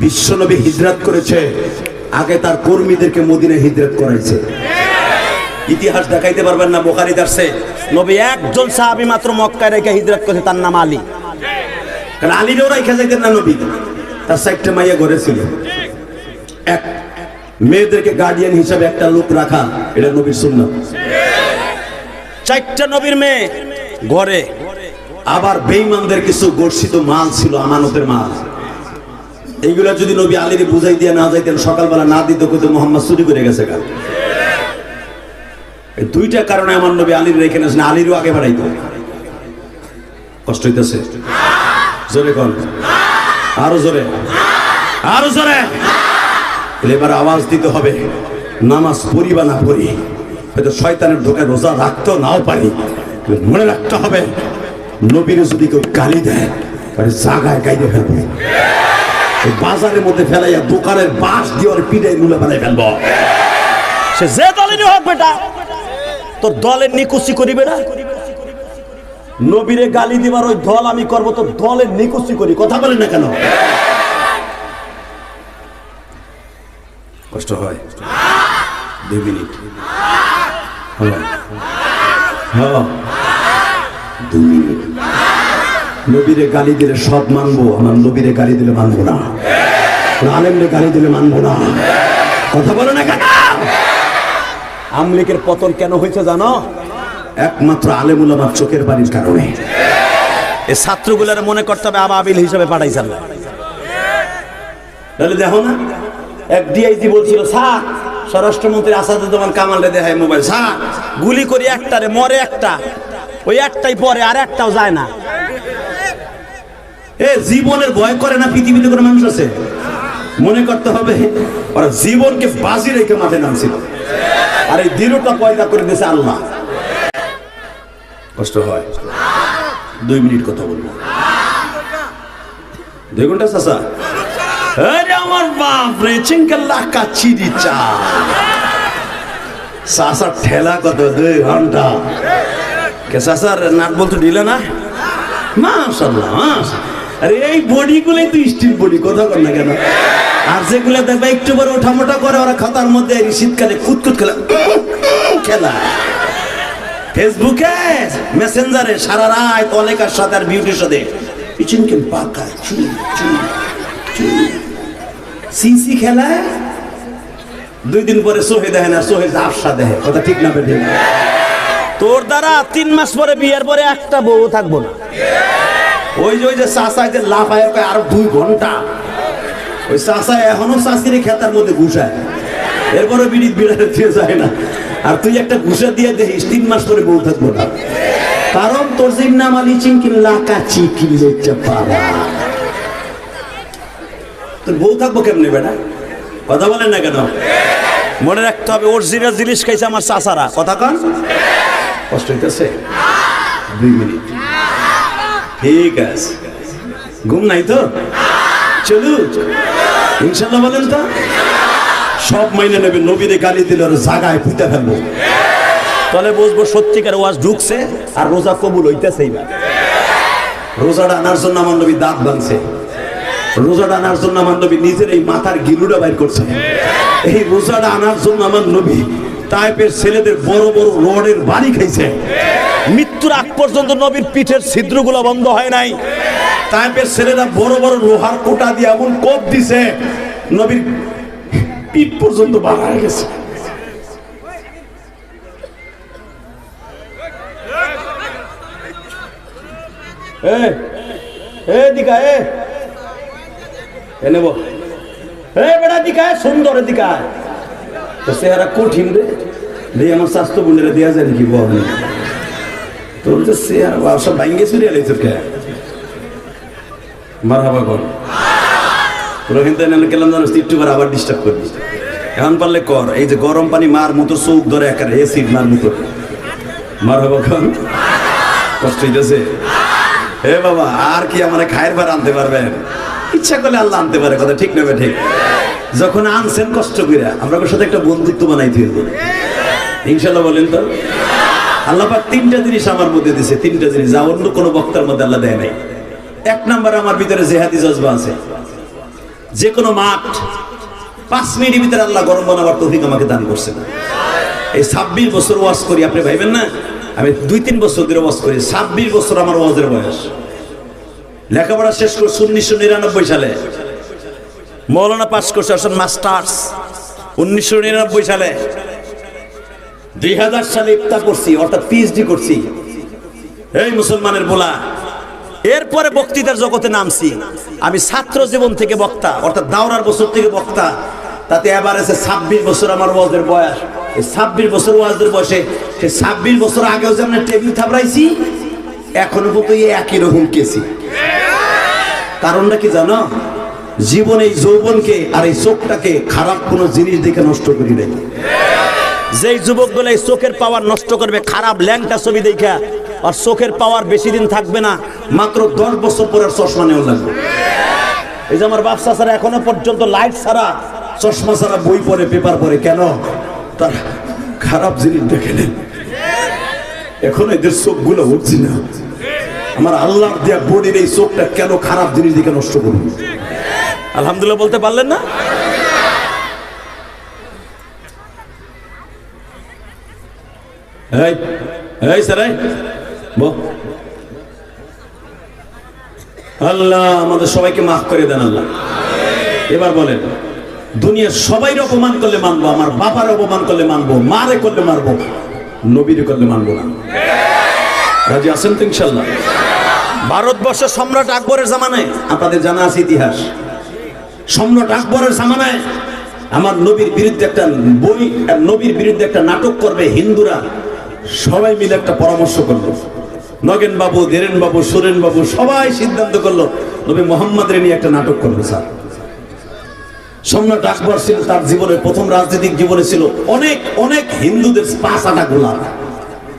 বিশ্বনবী হিজরত করেছে, আগে তার কর্মীদেরকে মদিনায় হিজরত করাইছে। ইতিহাস দেখাইতে পারবেন না, বুখারীতে আছে নবী একজন সাহাবী মাত্র মক্কায় রেখে হিজরত করেছে, তার নাম আলী। কারণ আলীরও রাইখা যাইতেন না নবী, তার 4টা মাইয়া ঘরে ছিল। মেয়েদেরকে গার্ডিয়ান হিসাবে একটা লোক রাখা, এটা নবীর সুন্নাত। 4টা নবীর মেয়ে ঘরে। আবার বেঈমানদের কিছু গর্ষিত মাল ছিল, আমানতের মাল। এইগুলা যদি নবী আলীর বুঝাই দিয়ে না যাইতেন, সকালবেলা না দিত কিন্তু মোহাম্মদ চুরি করে গেছে। এই 2টা কারণে আমার নবী আলীর রেখে না, আলীরও আগে বাড়াইতো। কষ্ট হইতেছে? জোরে কোন, আরো জোরে, আরো জোরে। এবার আওয়াজ দিতে হবে, নামাজ পড়ি বা না পড়ি, হয়তো শয়তানের ধোকায় রোজা রাখতেও নাও পারি, মনে রাখতে হবে নবীর যদি কেউ গালি দেয় তাহলে জাগায় গাইতে ফেলবে, বাজারের মধ্যে ফেলাইয়া দোকানের বাঁশ দিয়ে ওর পিঠে মুলে ফেলাই ফেলবো। সে যে দলেরই হোক বেটা, তোর দলের নিকুচি করিবে না। নবীরে গালি দিবার ওই দল আমি করবো, তোর দলের নিকুচি করি। কথা বলেন না কেন? কষ্ট হয়? 2 মিনিট, 2 মিনিট। নবীরে গালি দিলে সব মানবো, আমার নবীরে গালি দিলে মানবো না, আলেমরে গালি দিলে মানবো না। কথা বলে না কেন? আমলিকের পতন কেন হয়েছে জানো? একমাত্র আলেম উলামার চোখের বাড়ির কারণে। এই ছাত্রগুলার মনে করতে হবে আবাবিল হিসেবে পাঠাইছেন না। তাহলে দেখো না, এক ডিআইজি বলছিল, স্যার স্বরাষ্ট্রমন্ত্রী আসাদুজ্জামান কামালরে দেখায় মোবাইল, স্যার গুলি করি একটারে, মরে একটা, ওই একটাই পরে আর একটাও যায় না। এ জীবনের ভয় করে না পৃথিবীতে কোনো মানুষ আছে? মনে করতে হবে ওরা জীবনকে বাজি রেখে মাঠে নামছিল, আর এই দৃঢ়তা পয়দা করে দিয়েছে আল্লাহ। কষ্ট হয়? 2 মিনিট কথা বলবো। 2 ঘন্টা চাচা? আরে আমার বাপ রে, চিঙ্কাল্লা কাচ্চি দিচ্ছা চাচার ঠেলা কত? 2 ঘন্টা। কে চাচার নাট বলতে দিলে না? মাশাআল্লাহ, মাশাআল্লাহ। আরে এই বডি গুলোই তো স্টিল বডি, কথা বল না কেন? আর যেগুলো দেখবে একটু বড় ওঠামোটা করে, ওরা খাতার মধ্যে শীতকালে কুতকুত খেলা খেলা, ফেসবুকে মেসেঞ্জারে সারা রাত অনেকের সাথে আর বিউটির সাথে চিনকেন পাকা সিসি খেলা। 2 দিন পরে সোহে দেখে না, সোহে আফসা দেখে। কথা ঠিক না বেঠিক? তোর দ্বারা 3 মাস পরে বিয়ের পরে একটা বউ থাকবো না। ওই যে চাষায় যে লাফায় আর 2 ঘন্টা, ওই চাষায় এখনো চাষিরে খেতার মধ্যে ঘুষায়, এরপরে বিড়ি বিড়াতে দিয়ে যায় না। আর তুই একটা ঘুষা দিয়ে দেখিস 3 মাস পরে বউ থাকবো না। কারণ তোর যে নাম আলি চিনকিন লাকাচি কিনলে পারা, তোর বউ থাকবো কেমনে বেটা? কথা বলেন না কেন? মনে রাখতে হবে অরিজিনাল জিনিস খাইছে আমার চাচারা। কথা কন, কষ্ট হইতেছে? 2 মিনিট, ঠিক আছে। ঘুম নাই তো? চলু ইনশাল্লাহ বলেন তো। সব মাইনে নেবে, নবীরে গালি দিলে আর জাগায় পুঁতে ফেলবো। তাহলে বুঝবো সত্যিকার ওয়াজ ঢুকছে আর রোজা কবুল হইতেছে। এইবার রোজাটা আনার জন্য আমার নবী দাঁত ভাঙছে, রোজাটা আনার জন্য আমার নবী নিজের এই মাথার গিলুটা বাইর করছে। এই রোজাটা আনার জন্য আমার নবী টাইপের ছেলেদের বড় বড় রডের বাড়ি খাইছে। মৃত্যুর আগ পর্যন্ত নবীর পিঠের ছিদ্রগুলো বন্ধ হয় নাই। টাইপের ছেলেরা বড় বড় লোহার কোটা দিয়ে এমন কোপ দিছে, নবীর পিঠ পর্যন্ত বার হয়ে গেছে। সুন্দর দিকা চেহারা কঠিন রে, আমার স্বাস্থ্য বোনেরা দেওয়া যায় নাকি বল? তোর যে চেহারা সব ভাঙ্গে চুরিয়ে লাইছ কে? মারহাবা কর। তোরা কিন্তু গেলাম জানো একটু করে আবার ডিস্টার্ব করবি। এখন পারলে কর, এই যে গরম পানি মার মতো চোখ ধরে একার এসিড মার মতো মারহাবা কর। কষ্ট হইতেছে? হে বাবা, আর কি আমার খায়ের ভার আনতে পারবেন? ইচ্ছা করলে আল্লাহ আনতে পারে, কথা ঠিক নেবে ঠিক। যখন আনছেন কষ্ট করে, আমরা সাথে একটা বন্ধুত্ব বানাই দিয়ে ইনশাল্লাহ বলেন তো। আল্লাহ পাক 3টা জিনিস আমার মধ্যে দিছে, 3টা জিনিস যা অন্য কোনো বক্তার মধ্যে আল্লাহ দেয় নাই। 1 নম্বরে আমার ভিতরে জেহাদি জজবা আছে। যে কোনো মাঠ 5 মিনিটের ভিতরে আল্লাহ গরম বানাবার তৌফিক আমাকে দান করছে। এই 26 বছর ওয়াজ করি, আপনি ভাইবেন না আমি 2-3 বছর ধরে ওয়াজ করি। 26 বছর আমার ওয়াজের বয়স। লেখাপড়া শেষ করছি 1999 সালে, মৌলানা পাস করছে, আসলে মাস্টার্স 1999 সালে 2000 সালে ইফতা করছি, অর্থাৎ পিএইচডি করছি। এই মুসলমানের বলা, এরপরে বক্তৃতার জগতে নামছি। আমি ছাত্র জীবন থেকে বক্তা, অর্থাৎ দাওরার বছর থেকে বক্তা। তাতে এবার আছে 26 বছর আমার ওয়াজের বয়স। এই 26 বছর ওয়াজের বয়সে, সে 26 বছর আগেও যে আমরা টেবিল থাপড়াইছি, এখনো পর্যন্ত এই একই রকম কেছি। কারণটা কি জানো? জীবন এই যৌবনকে আর এই চোখটাকে খারাপ কোনো জিনিস দেখে নষ্ট করি নাই। যেই যুবকগুলো এই চোখের পাওয়ার নষ্ট করবে খারাপ ল্যাংটা ছবি দেখা, আর চোখের পাওয়ার বেশি দিন থাকবে না, মাত্র 10 বছর পর আর চশমা নেওয়া লাগবে। এই যে আমার বাপসা ছাড়া এখনো পর্যন্ত লাইট ছাড়া, চশমা ছাড়া বই পড়ে, পেপার পড়ে, কেন? তার খারাপ জিনিস দেখে নেন। এখন এদের চোখগুলো উঠছে না। আমার আল্লাহ দেয়া বডির এই চোখটা কেন খারাপ জিনিস দেখে নষ্ট করুন? আলহামদুলিল্লাহ বলতে পারলেন না? এই এই স্যার, আল্লাহ আমাদের সবাইকে মাফ করে দেন আল্লাহ। এবার বলেন, দুনিয়ার সবাইকে অপমান করলে মানবো, আমার বাবার অপমান করলে মানবো, মারে করলে মারবো, নবীরে করলে মানবো না। রাজি আছেন তো ইনশাল্লাহ? ভারতবর্ষের সম্রাট আকবরের জামানায়, আপনাদের জানা আছে ইতিহাস, সম্রাট আকবরের জামানায় আমার নবীর বিরুদ্ধে একটা বই, নবীর বিরুদ্ধে একটা নাটক করবে হিন্দুরা, সবাই মিলে একটা পরামর্শ করলো। নগেন বাবু, দেরেন বাবু, সুরেন বাবু সবাই সিদ্ধান্ত করলো নবী মোহাম্মদের নিয়ে একটা নাটক করবে। স্যার, সম্রাট আকবর ছিল, তার জীবনের প্রথম রাজনৈতিক জীবনে ছিল অনেক অনেক হিন্দুদের পাঁচ আটা গোলাম,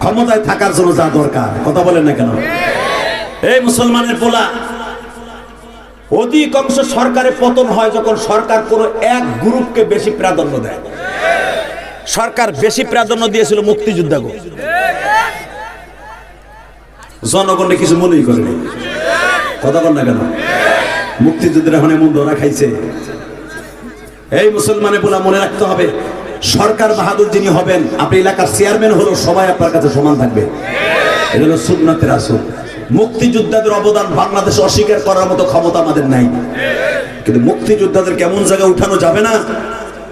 ক্ষমতায় থাকার জন্য যা দরকার। কথা বলেন না কেন? এই মুসলমানের পোলা, অধিকাংশ সরকারের পতন হয় যখন সরকার কোনো এক গ্রুপকে বেশি প্রাধান্য দেয়। সরকার বেশি প্রাধান্য দিয়েছিল মুক্তিযোদ্ধাকে, জনগণে কিছু মনেই করেনি। কথা বল না কেন? মুক্তিযুদ্ধের এখন এমন ধরা খাইছে। এই মুসলমানের পোলা মনে রাখতে হবে, সরকার বাহাদুর যিনি হবেন, আপনি এলাকার চেয়ারম্যান হলো সবাই আপনার কাছে সমান থাকবে। এটা হলো সুন্নাতে রাসূল। মুক্তিযোদ্ধাদের অবদান বাংলাদেশে অস্বীকার করার মতো ক্ষমতা আমাদের নাই, কিন্তু মুক্তিযোদ্ধাদের কেমন জায়গায় উঠানো যাবে না?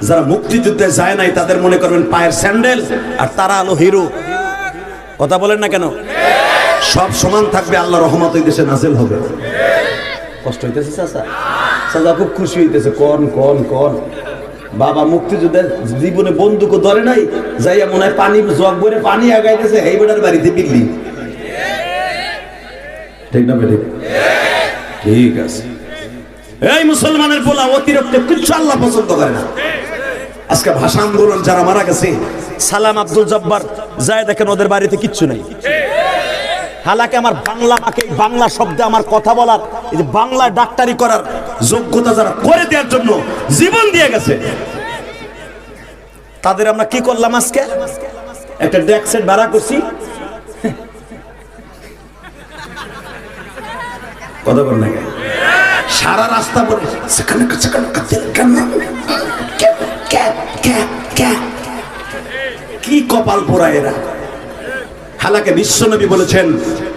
যারা মুক্তিযুদ্ধে যায় নাই তাদের মনে করবেন পায়ের স্যান্ডেল, আর তারা হলো হিরো। কথা বলেন না কেন? সব সমান থাকবে, আল্লাহ রহমত এই দেশে নাজিল হবে। কষ্ট হইতেছে চাচা? চাচা খুব খুশি হইতেছে। কোন কোন কোন বাবা মুক্তিযুদ্ধের জীবনে বন্দুক ধরে নাই, যাইয়া মনে হয় পানি জগ ভরে পানি আগাইতেছে, এই বেটার বাড়িতে বিল্লি। ঠিক না বেঠিক? ঠিক আছে। এই মুসলমানের পোলা অতিরিক্ত কিচ্ছু আল্লাহ পছন্দ করে না। আজকে ভাষা আন্দোলন যারা মারা গেছে, সালাম আব্দুল জব্বার যায় দেখেন ওদের বাড়িতে কিচ্ছু নাই। হালাকে আমার বাংলা মাকে বাংলা শব্দে আমার কথা বলার, এই যে বাংলা ডাক্তারি করার যোগ্যতা যারা করে দেওয়ার জন্য জীবন দিয়ে গেছে, তাদের আমরা কি করলাম? আজকে একটা ডেক সেট ভাড়া করছি। কথা বল না কেন? সারা রাস্তা পরে কি কপাল পোড়া এরা। হালাকে বিশ্বনবী বলেছেন,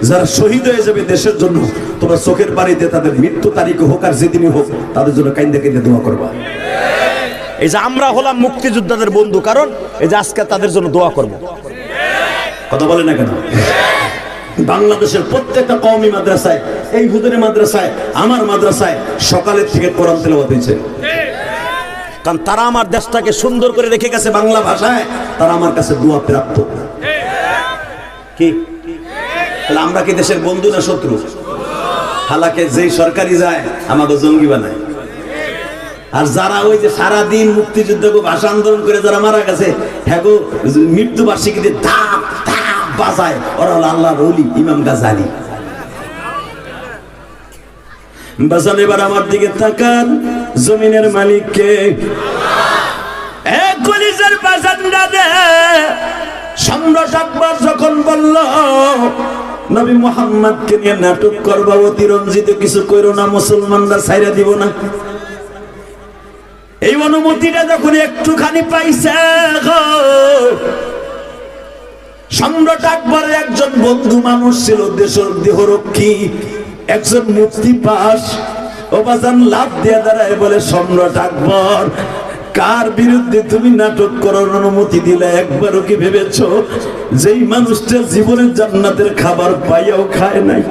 যারা শহীদ হয়ে যাবে দেশের জন্য, তোমরা চোখের পানিতে তাদের মৃত্যু তারিখ হোক আর যেদিনই হোক তাদের জন্য কাইন্দে কাইন্দে দোয়া করবা। এই যে আমরা হলাম মুক্তিযোদ্ধাদের বন্ধু, কারণ এই যে আজকে তাদের জন্য দোয়া করব। কথা বলে না কেন? বাংলাদেশের প্রত্যেকটা কওমি মাদ্রাসায়, এই হুজুরি মাদ্রাসায়, আমার মাদ্রাসায় সকালের থেকে কোরআন তেলাওয়াত হয়েছে, কারণ তারা আমার দেশটাকে সুন্দর করে রেখে গেছে বাংলা ভাষায়। তারা আমার কাছে দোয়া প্রাপ্ত। কি তাহলে আমরা কি দেশের বন্ধু না শত্রু? হালাকে যেই সরকারি যায় আমাকে জঙ্গি বানায়, আর যারা ওই যে সারাদিন মুক্তিযুদ্ধকে ভাষা আন্দোলন করে যারা মারা গেছে, হ্যাঁ গো মৃত্যু বার্ষিকীতে ধাপ ধাপ বাজায়, ওরা হলো আল্লাহর ওলি ইমাম গাজালি। বাজান এবার আমার দিকে তাকান, জমিনের মালিক কে? কলিজার বাজানরা দে। সম্রাট আকবর যখন বলল নবী মুহাম্মদকে নিয়ে নাটক করবা, অতিরঞ্জিত কিছু কইরো না, মুসলমানরা ছাইরা দিব না, এই অনুমতিটা যখন একটুখানি পাইছে, সম্রাট আকবরের একজন বন্ধু মানুষ ছিল, দেশের দেহরক্ষী, একজন মুক্তি পাস, ও বাজান লাভ দিয়ে দাঁড়ায় বলে, সম্রাট আকবর কার বিরুদ্ধে তুমি নাটক করার অনুমতি দিলে? একবারও কি ভেবেছো যেই মানুষটা জীবনে জান্নাতের খাবার পাইয়াও খায় নাই?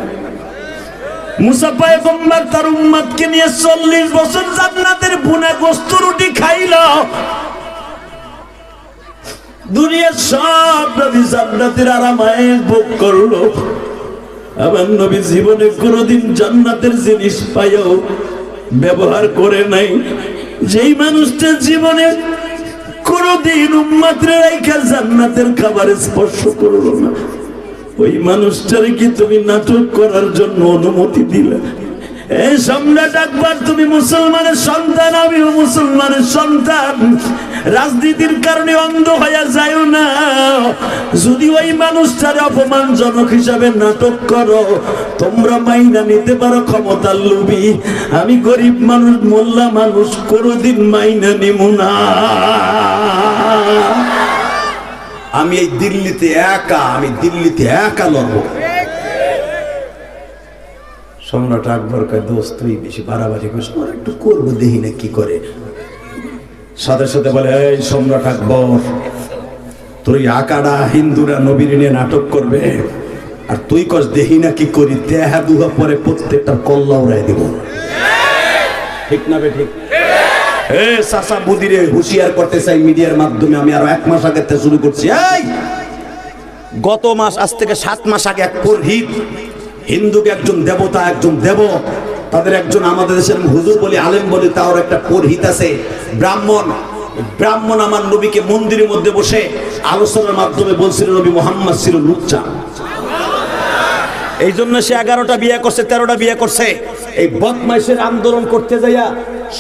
মুসা পয়গম্বর তার উম্মতকে নিয়ে 40 বছর জান্নাতের ভুনা গোশত রুটি খাইলো। দুনিয়ার সব নবী জান্নাতের আরামায়েশ ভোগ করলো, আমার নবী জীবনে কোনোদিন জান্নাতের জিনিস পাইয়াও ব্যবহার করে নাই। যেই মানুষটা জীবনে কোনোদিন উম্মতের রাইখা জান্নাতের খাবার স্পর্শ করলো না, ওই মানুষটারে কি তুমি নাটক করার জন্য অনুমতি দিলে? এই সম্রাট আকবর, তুমি মুসলমানের সন্তান, আমিও মুসলমানের সন্তান। রাজনীতির কারণে অন্ধ হয়ে যায় না। যদি ওই মানুষটারে অপমানজনক হিসাবে নাটক করো, তোমরা মাইনা নিতে পারো ক্ষমতার লোভী। আমি গরিব মানুষ, মোল্লা মানুষ, কোনোদিন মাইনা নিব না। আমি এই দিল্লিতে একা লড়ব। সম্রাট আকবর কয়, দোস্ত তুই বেশি বাড়াবাড়ি করিস, আর একটু করবো, দেখি না কি করে। সাথে সাথে বলে, এই সম্রাট আকবর, তোর আকাড়া হিন্দুরা নবীর নিয়ে নাটক করবে, আর তুই কস দেখি না কি করি। দেহা দুহা পরে প্রত্যেকটা কল্লা উড়াই দিব। ঠিক না বে ঠিক? চাচা বুদিরে হুঁশিয়ার করতে চাই মিডিয়ার মাধ্যমে। আমি আরো 1 মাস আগে থেকে শুরু করছি। এই গত মাস, আজ থেকে 7 মাস আগে এক পুরোহিত, হিন্দুকে একজন দেবতা, একজন দেব, তাদের একজন আমাদের দেশের হুজুর বলি, আলেম বলি, তার একটা পুরোহিত আছে, ব্রাহ্মণ আমার নবীকে মন্দিরের মধ্যে বসে আলোচনার মাধ্যমে বলছিল নবী মুহাম্মদ ছিল লুচ্চা। এই জন্য সে 11টা বিয়ে করছে, 13টা বিয়ে করছে। এই বদমাইশের আন্দোলন করতে যাইয়া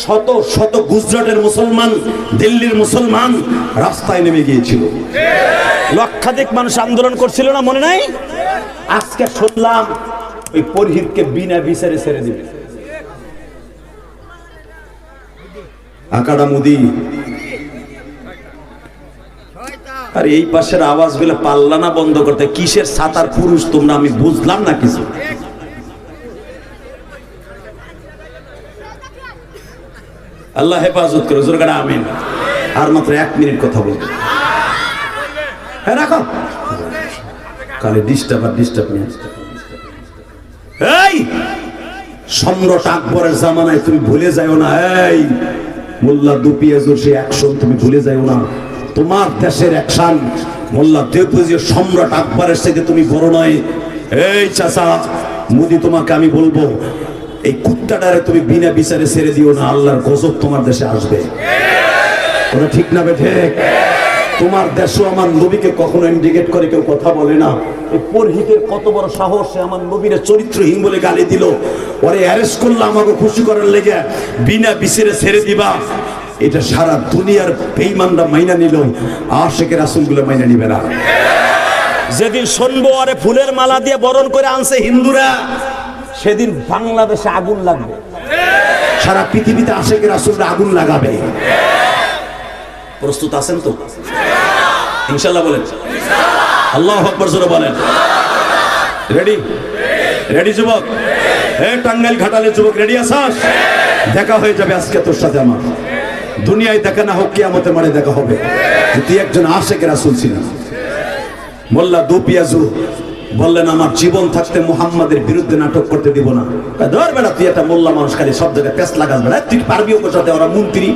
শত শত গুজরাটের মুসলমান, দিল্লির মুসলমান রাস্তায় নেমে গিয়েছিল। লক্ষাধিক মানুষ আন্দোলন করছিল না, মনে নাই? আজকে শুনলাম ওই পুরোহিতকে বিনা বিচারে ছেড়ে দিবে। আকাড়া মুদি। আর এই পাশের আওয়াজগুলো পাল্লা না বন্ধ করতে? কিসের সাতার পুরুষ তোমরা, আমি বুঝলাম না কিছু। আল্লাহ হেফাজত করে, জোরে করে আমিন। আর মাত্র 1 মিনিট কথা বলবো। হ্যাঁ রাখো, কালে ডিস্টার্ব নিয়ে। এই সম্রাট আকবরের জামানায় তুমি ভুলে যাও না, এই মোল্লা দুপিয়াজুর সেই অ্যাকশন তুমি ভুলে যাও না। তোমার দেশের অ্যাকশন মোল্লা দেবপুজির সম্রাট আকবরের সাথে তুমি বড় নয়। এই চাচা মোদি, তোমাকে আমি বলবো, এই কুত্তাটারে তুমি বিনা বিচারে ছেড়ে দিও না, আল্লাহর গজব তোমার দেশে আসবে। ওরা ঠিক না বেঠে? তোমার দেশও আমার নবীকে কখনো ইন্ডিকেট করে কেউ কথা বলে না। এই পুরোহিতের কত বড় সাহস, সে আমার নবীর চরিত্রহীন বলে গালি দিল। ওরে অ্যারেস্ট করলে আমাকে খুশি করার লেগে বিনা বিচারে ছেড়ে দিবা, এটা সারা দুনিয়ার বেঈমানরা মাইনা নিল, আশিকে রাসূলগুলো মাইনা নিবে না। যেদিন শুনবো আরে ফুলের মালা দিয়ে বরণ করে আনছে হিন্দুরা, সেদিন বাংলাদেশে আগুন লাগবে, সারা পৃথিবীতে আশিকে রাসূলরা আগুন লাগাবে। প্রস্তুত আছেন তো? ইনশাআল্লাহ বলেন। আল্লাহু আকবার জোরে বলেন। রেডি? রেডি যুবক? হে টাঙ্গাইল ঘাটালের যুবক, রেডি আছিস? দেখা হয়ে যাবে আজকে তোর সাথে আমার। দুনিয়ায় দেখা না হোক, কিয়ামতের মাঠে দেখা হবে। তুই একজন আশিকে রাসূল ছিলেন। মোল্লা দুপিয়াজু বললেন, আমার জীবন থাকতে মুহাম্মাদের বিরুদ্ধে নাটক করতে দিব না। ধর বেটা, তুই একটা মোল্লা মানুষ, খালি সব জায়গায় পেস লাগাস বেটা, তুই পারবিও কোথাতে? ওরা মন্ত্রী,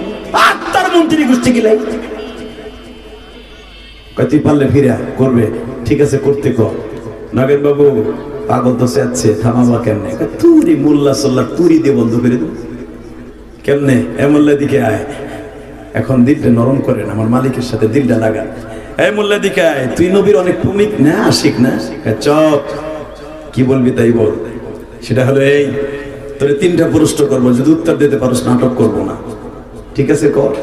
আত্মার মন্ত্রী গোষ্ঠী গিলাই। তুই পারলে ফিরে করবে, ঠিক আছে করতে কর। নগেন বাবু পাগল তো চেয়েছে, থামাবা কেমনে? তুরি মোল্লা সোল্লা তুরি দিয়ে বন্ধ করে দেব কেমনে? এ মোল্লা দিকে আয়, এখন দিলটা নরম করেন, আমার মালিকের সাথে দিলটা লাগা। এই মোল্লা দিকে আয়, তুই নবীর অনেক প্রেমিক না, আশিক না? চপ কি বলবি তাই বল। সেটা হলো এই, তোরে 3টা প্রশ্ন করবো, যদি উত্তর দিতে পারোস নাটক করবো না। ঠিক আছে কর।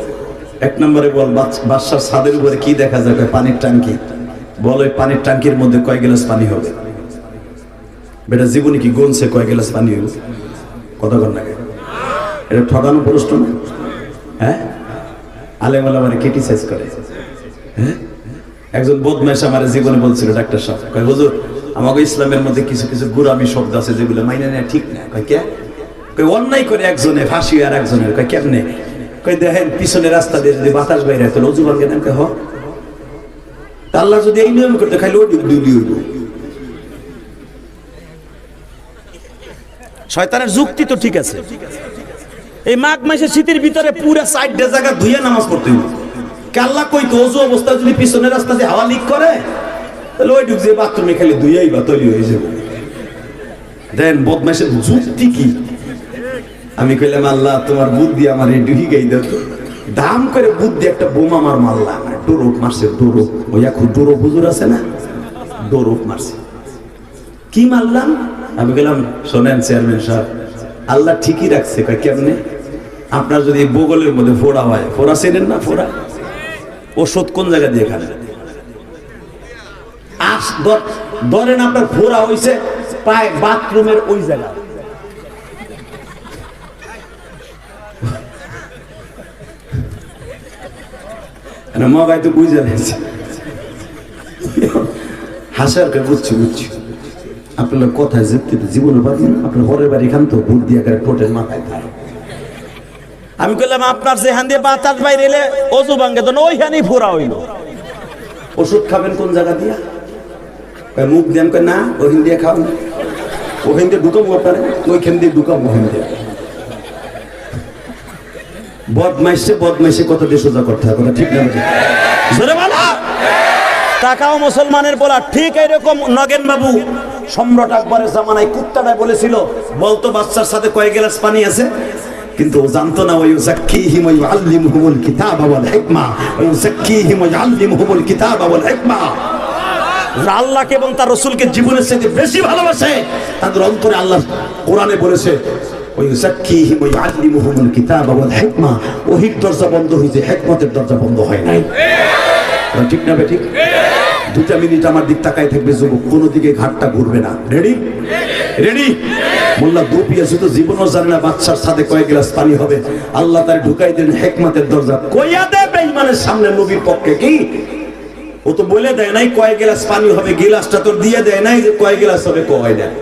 1 নম্বরে বল, বাদশার ছাদের উপরে কি দেখা যায়? পানির ট্যাঙ্কি। বল ওই পানির ট্যাঙ্কির মধ্যে কয় গ্লাস পানি হবে? বেটা জীবনে কি গুনছে কয় গ্লাস পানি হবে? কথা কর না, এটা ঠকানো প্রশ্ন না? হ্যাঁ, আলেম ওলামারে ক্রিটিসাইজ করে। হ্যাঁ, একজন বদমাইশ আমার জীবনে বলছিল, ডাক্তার সাহেব কয়, হুজুর আমাকে ইসলামের মধ্যে কিছু কিছু গুরামি শব্দ আছে যেগুলো মাইনে নেওয়া ঠিক না। কয় কে? কয় অন্যায় করে একজনে ফাঁসি আর একজনের। কয় কেমনে? কই দেখেন পিছনে রাস্তা দিয়ে যদি বাতাস বাইরে হয় তাহলে অজু ভাঙ্গে না হ আল্লাহ যদি এই নিয়ম করতে খাইলে ওই ডুবলি হইব। শয়তানের যুক্তি তো ঠিক আছে। এই মাঘ মাসে শীতের ভিতরে পুরা সাইডে জায়গা ধুইয়া নামাজ পড়তে হইব। আল্লাহ কইতো অজু অবস্থা যদি পিছনের রাস্তা দিয়ে হাওয়া লিক করে তাহলে ওই ডুব যে বাথরুমে খালি ধুইয়াই বা তৈরি হয়ে যাবে। দেন বদমাইশের যুক্তি কি? আমি কইলাম আল্লাহ তোমার বুদ্ধি আমার এই ডুহি গাই দাও তো। দাম করে বুদ্ধি একটা বোমা আমার মারলা, ডোরক মারছে, ডোরক ওই এখন ডোরক হুজুর আছে না, ডোরক মারছে। কি মারলাম? আমি গেলাম শোনেন চেয়ারম্যান সাহেব, আল্লাহ ঠিকই রাখছে। কয় কেমনে? আপনার যদি বগলের মধ্যে ফোড়া হয়, ফোড়া চেনেন না? ফোড়া ওষুধ কোন জায়গা দিয়ে খান? ধরেন আপনার ফোড়া হইছে পায় বাথরুমের ওই জায়গা, মগাই তো বুঝে নিয়েছে হাসার কে বুঝছি বুঝছি। আপনার কথায় যেতে জীবনে পারবেন আপনার ঘরের বাড়ি খান তো বুদ্ধি আকারে ঠোঁটের মাথায় খায়। আমি কইলাম আপনার যেখান দিয়ে বাতাস বাইরে এলে অজু ভাঙ্গে তো ওইখানেই ফোড়া হইল। ওষুধ খাবেন কোন জায়গা দিয়া? মুখ দেন কয় না ওখান দিয়ে খাও না, ওখান দিয়ে ঢুকাবো আপনারে, ওইখান দিয়ে ঢুকাবো ওখান দিয়ে। বদমাইশে কথা দিয়ে সোজা করতে হবে, কথা ঠিক না? জোরে বলো। তাকাও মুসলমানের বলা ঠিক এরকম নগেন বাবু সম্রাট আকবরের জামানায় কুত্তাটা বলেছিল বলতো বাচ্চার সাথে কয় গ্লাস পানি আছে, কিন্তু ও জানতো না ওই যাক্কিহিম ওয়া ইউআল্লিমুহুমুল কিতাবা ওয়াল হিকমা ওয়া যাক্কিহিম ওয়া ইউআল্লিমুহুমুল কিতাবা ওয়াল হিকমা। আল্লাহকে এবং তার রাসূলকে জীবনের চাইতে বেশি ভালোবাসে, তাদের অন্তরে আল্লাহ কোরআনে বলেছে ওই যাক্কিহিম ওয়া ইউআল্লিমুহুমুল কিতাবা ওয়াল হিকমা। ওহির দরজা বন্ধ হয়েছে, হিকমতের দরজা বন্ধ হয় নাই। ঠিক না ঠিক? 2 মিনিট আমার দিক তাকাই থাকবে যুবক, কোন দিকে ঘাটটা ঘুরবে না। Ready ready? মোল্লা দুপিয়া শুধু জীবনও জানে না বাচ্চার সাথে কয় গ্লাস পানি হবে, আল্লাহ তার ঢুকাই দেন হিকমতের দরজা। কইয়া দে বেঈমানের সামনে নবীর পক্ষে কি? ও তো বলে দেয় নাই কয় গ্লাস পানি হবে, গ্লাসটা তোর দিয়ে দেয় নাই যে কয় গ্লাস হবে, কয় দেয়।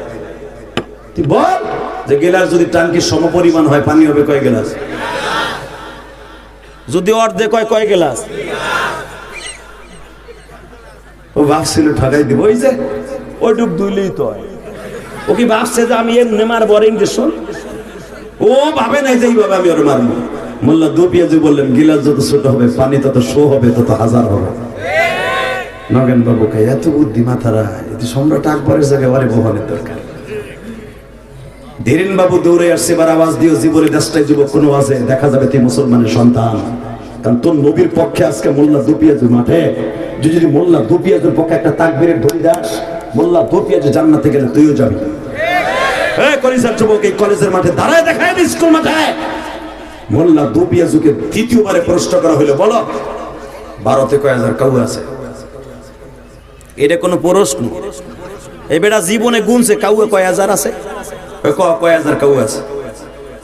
তুই বল যে গ্লাস যদি টাঙ্কির সমপরিমাণ হয় পানি হবে কয় গ্লাস? যদি অর্ধেক হয় কয় গ্লাস? ও ভাবছিল ঠকাই দিব, ওই যে ওই ডুব দুইলেই তো হয়। ও কি ভাবছে যে আমি এমনি মারবো ইঞ্জেকশন? ও ভাবে নাই যে এইভাবে আমি ওর মারবো। মোল্লা দুপিয়াজি বললেন গিলাস যত ছোট হবে পানি তত শো হবে, তত হাজার হবে। নগেন বাবু কে এত বুদ্ধি মাথারা, এতে সম্রাট আকবরের জায়গায় বারে বহনের দরকার। ধীরেন বাবু দৌড়ে আসছে, এবার আওয়াজ দিও জীবনে দেশটাই যুবক কোন আওয়াজে দেখা যাবে তুই মুসলমানের সন্তান। কারণ তোর নবীর পক্ষে আজকে মোল্লা দুপিয়াজি মাঠে, যদি মোল্লা দুপিয়াজের পক্ষে একটা তাকবীরের ধরি দাস, মোল্লা দুপিয়াজি জান্নাতে গেলে তুইও যাবি। এই কলেজের যুবক এই কলেজের মাঠে দাঁড়ায় দেখায় স্কুল মাঠে মোল্লা দুপিয়াজুকে দ্বিতীয়বারে প্রশ্ন করা হলো, বলো ভারতে কয় হাজার কাউ আছে? এটা কোনো প্রশ্ন? এই বেটা জীবনে গুনছে কাউয়ে কয় হাজার আছে? কয় হাজার কাউ আছে?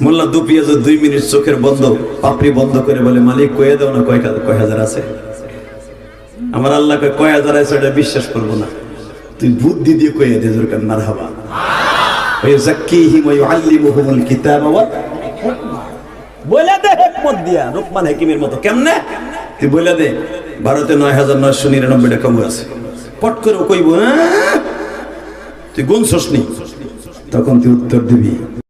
মোল্লা দুপিয়াজু 2 মিনিট চোখের বন্ধ পাপড়ি বন্ধ করে বলে মালিক কয়ে দাও না কয় হাজার আছে। আমার আল্লাহ কয় হাজার আছে এটা বিশ্বাস করবো না, তুই বুদ্ধি দিয়ে কয়ে দে জোর কান মারহাবা। ওই যাক্কিহিম ওয়া ইউআল্লিমুহুমুল কিতাবা ওয়াল হিকমা। বলে দে হিকমত দিয়া লোকমান হাকিমের মতো। কেমনে? তুই বলে দে ভারতে ৯৯৯৯টা কাউ আছে। পট করে কইব তুই গুনছস নি, তখন তুই উত্তর দিবি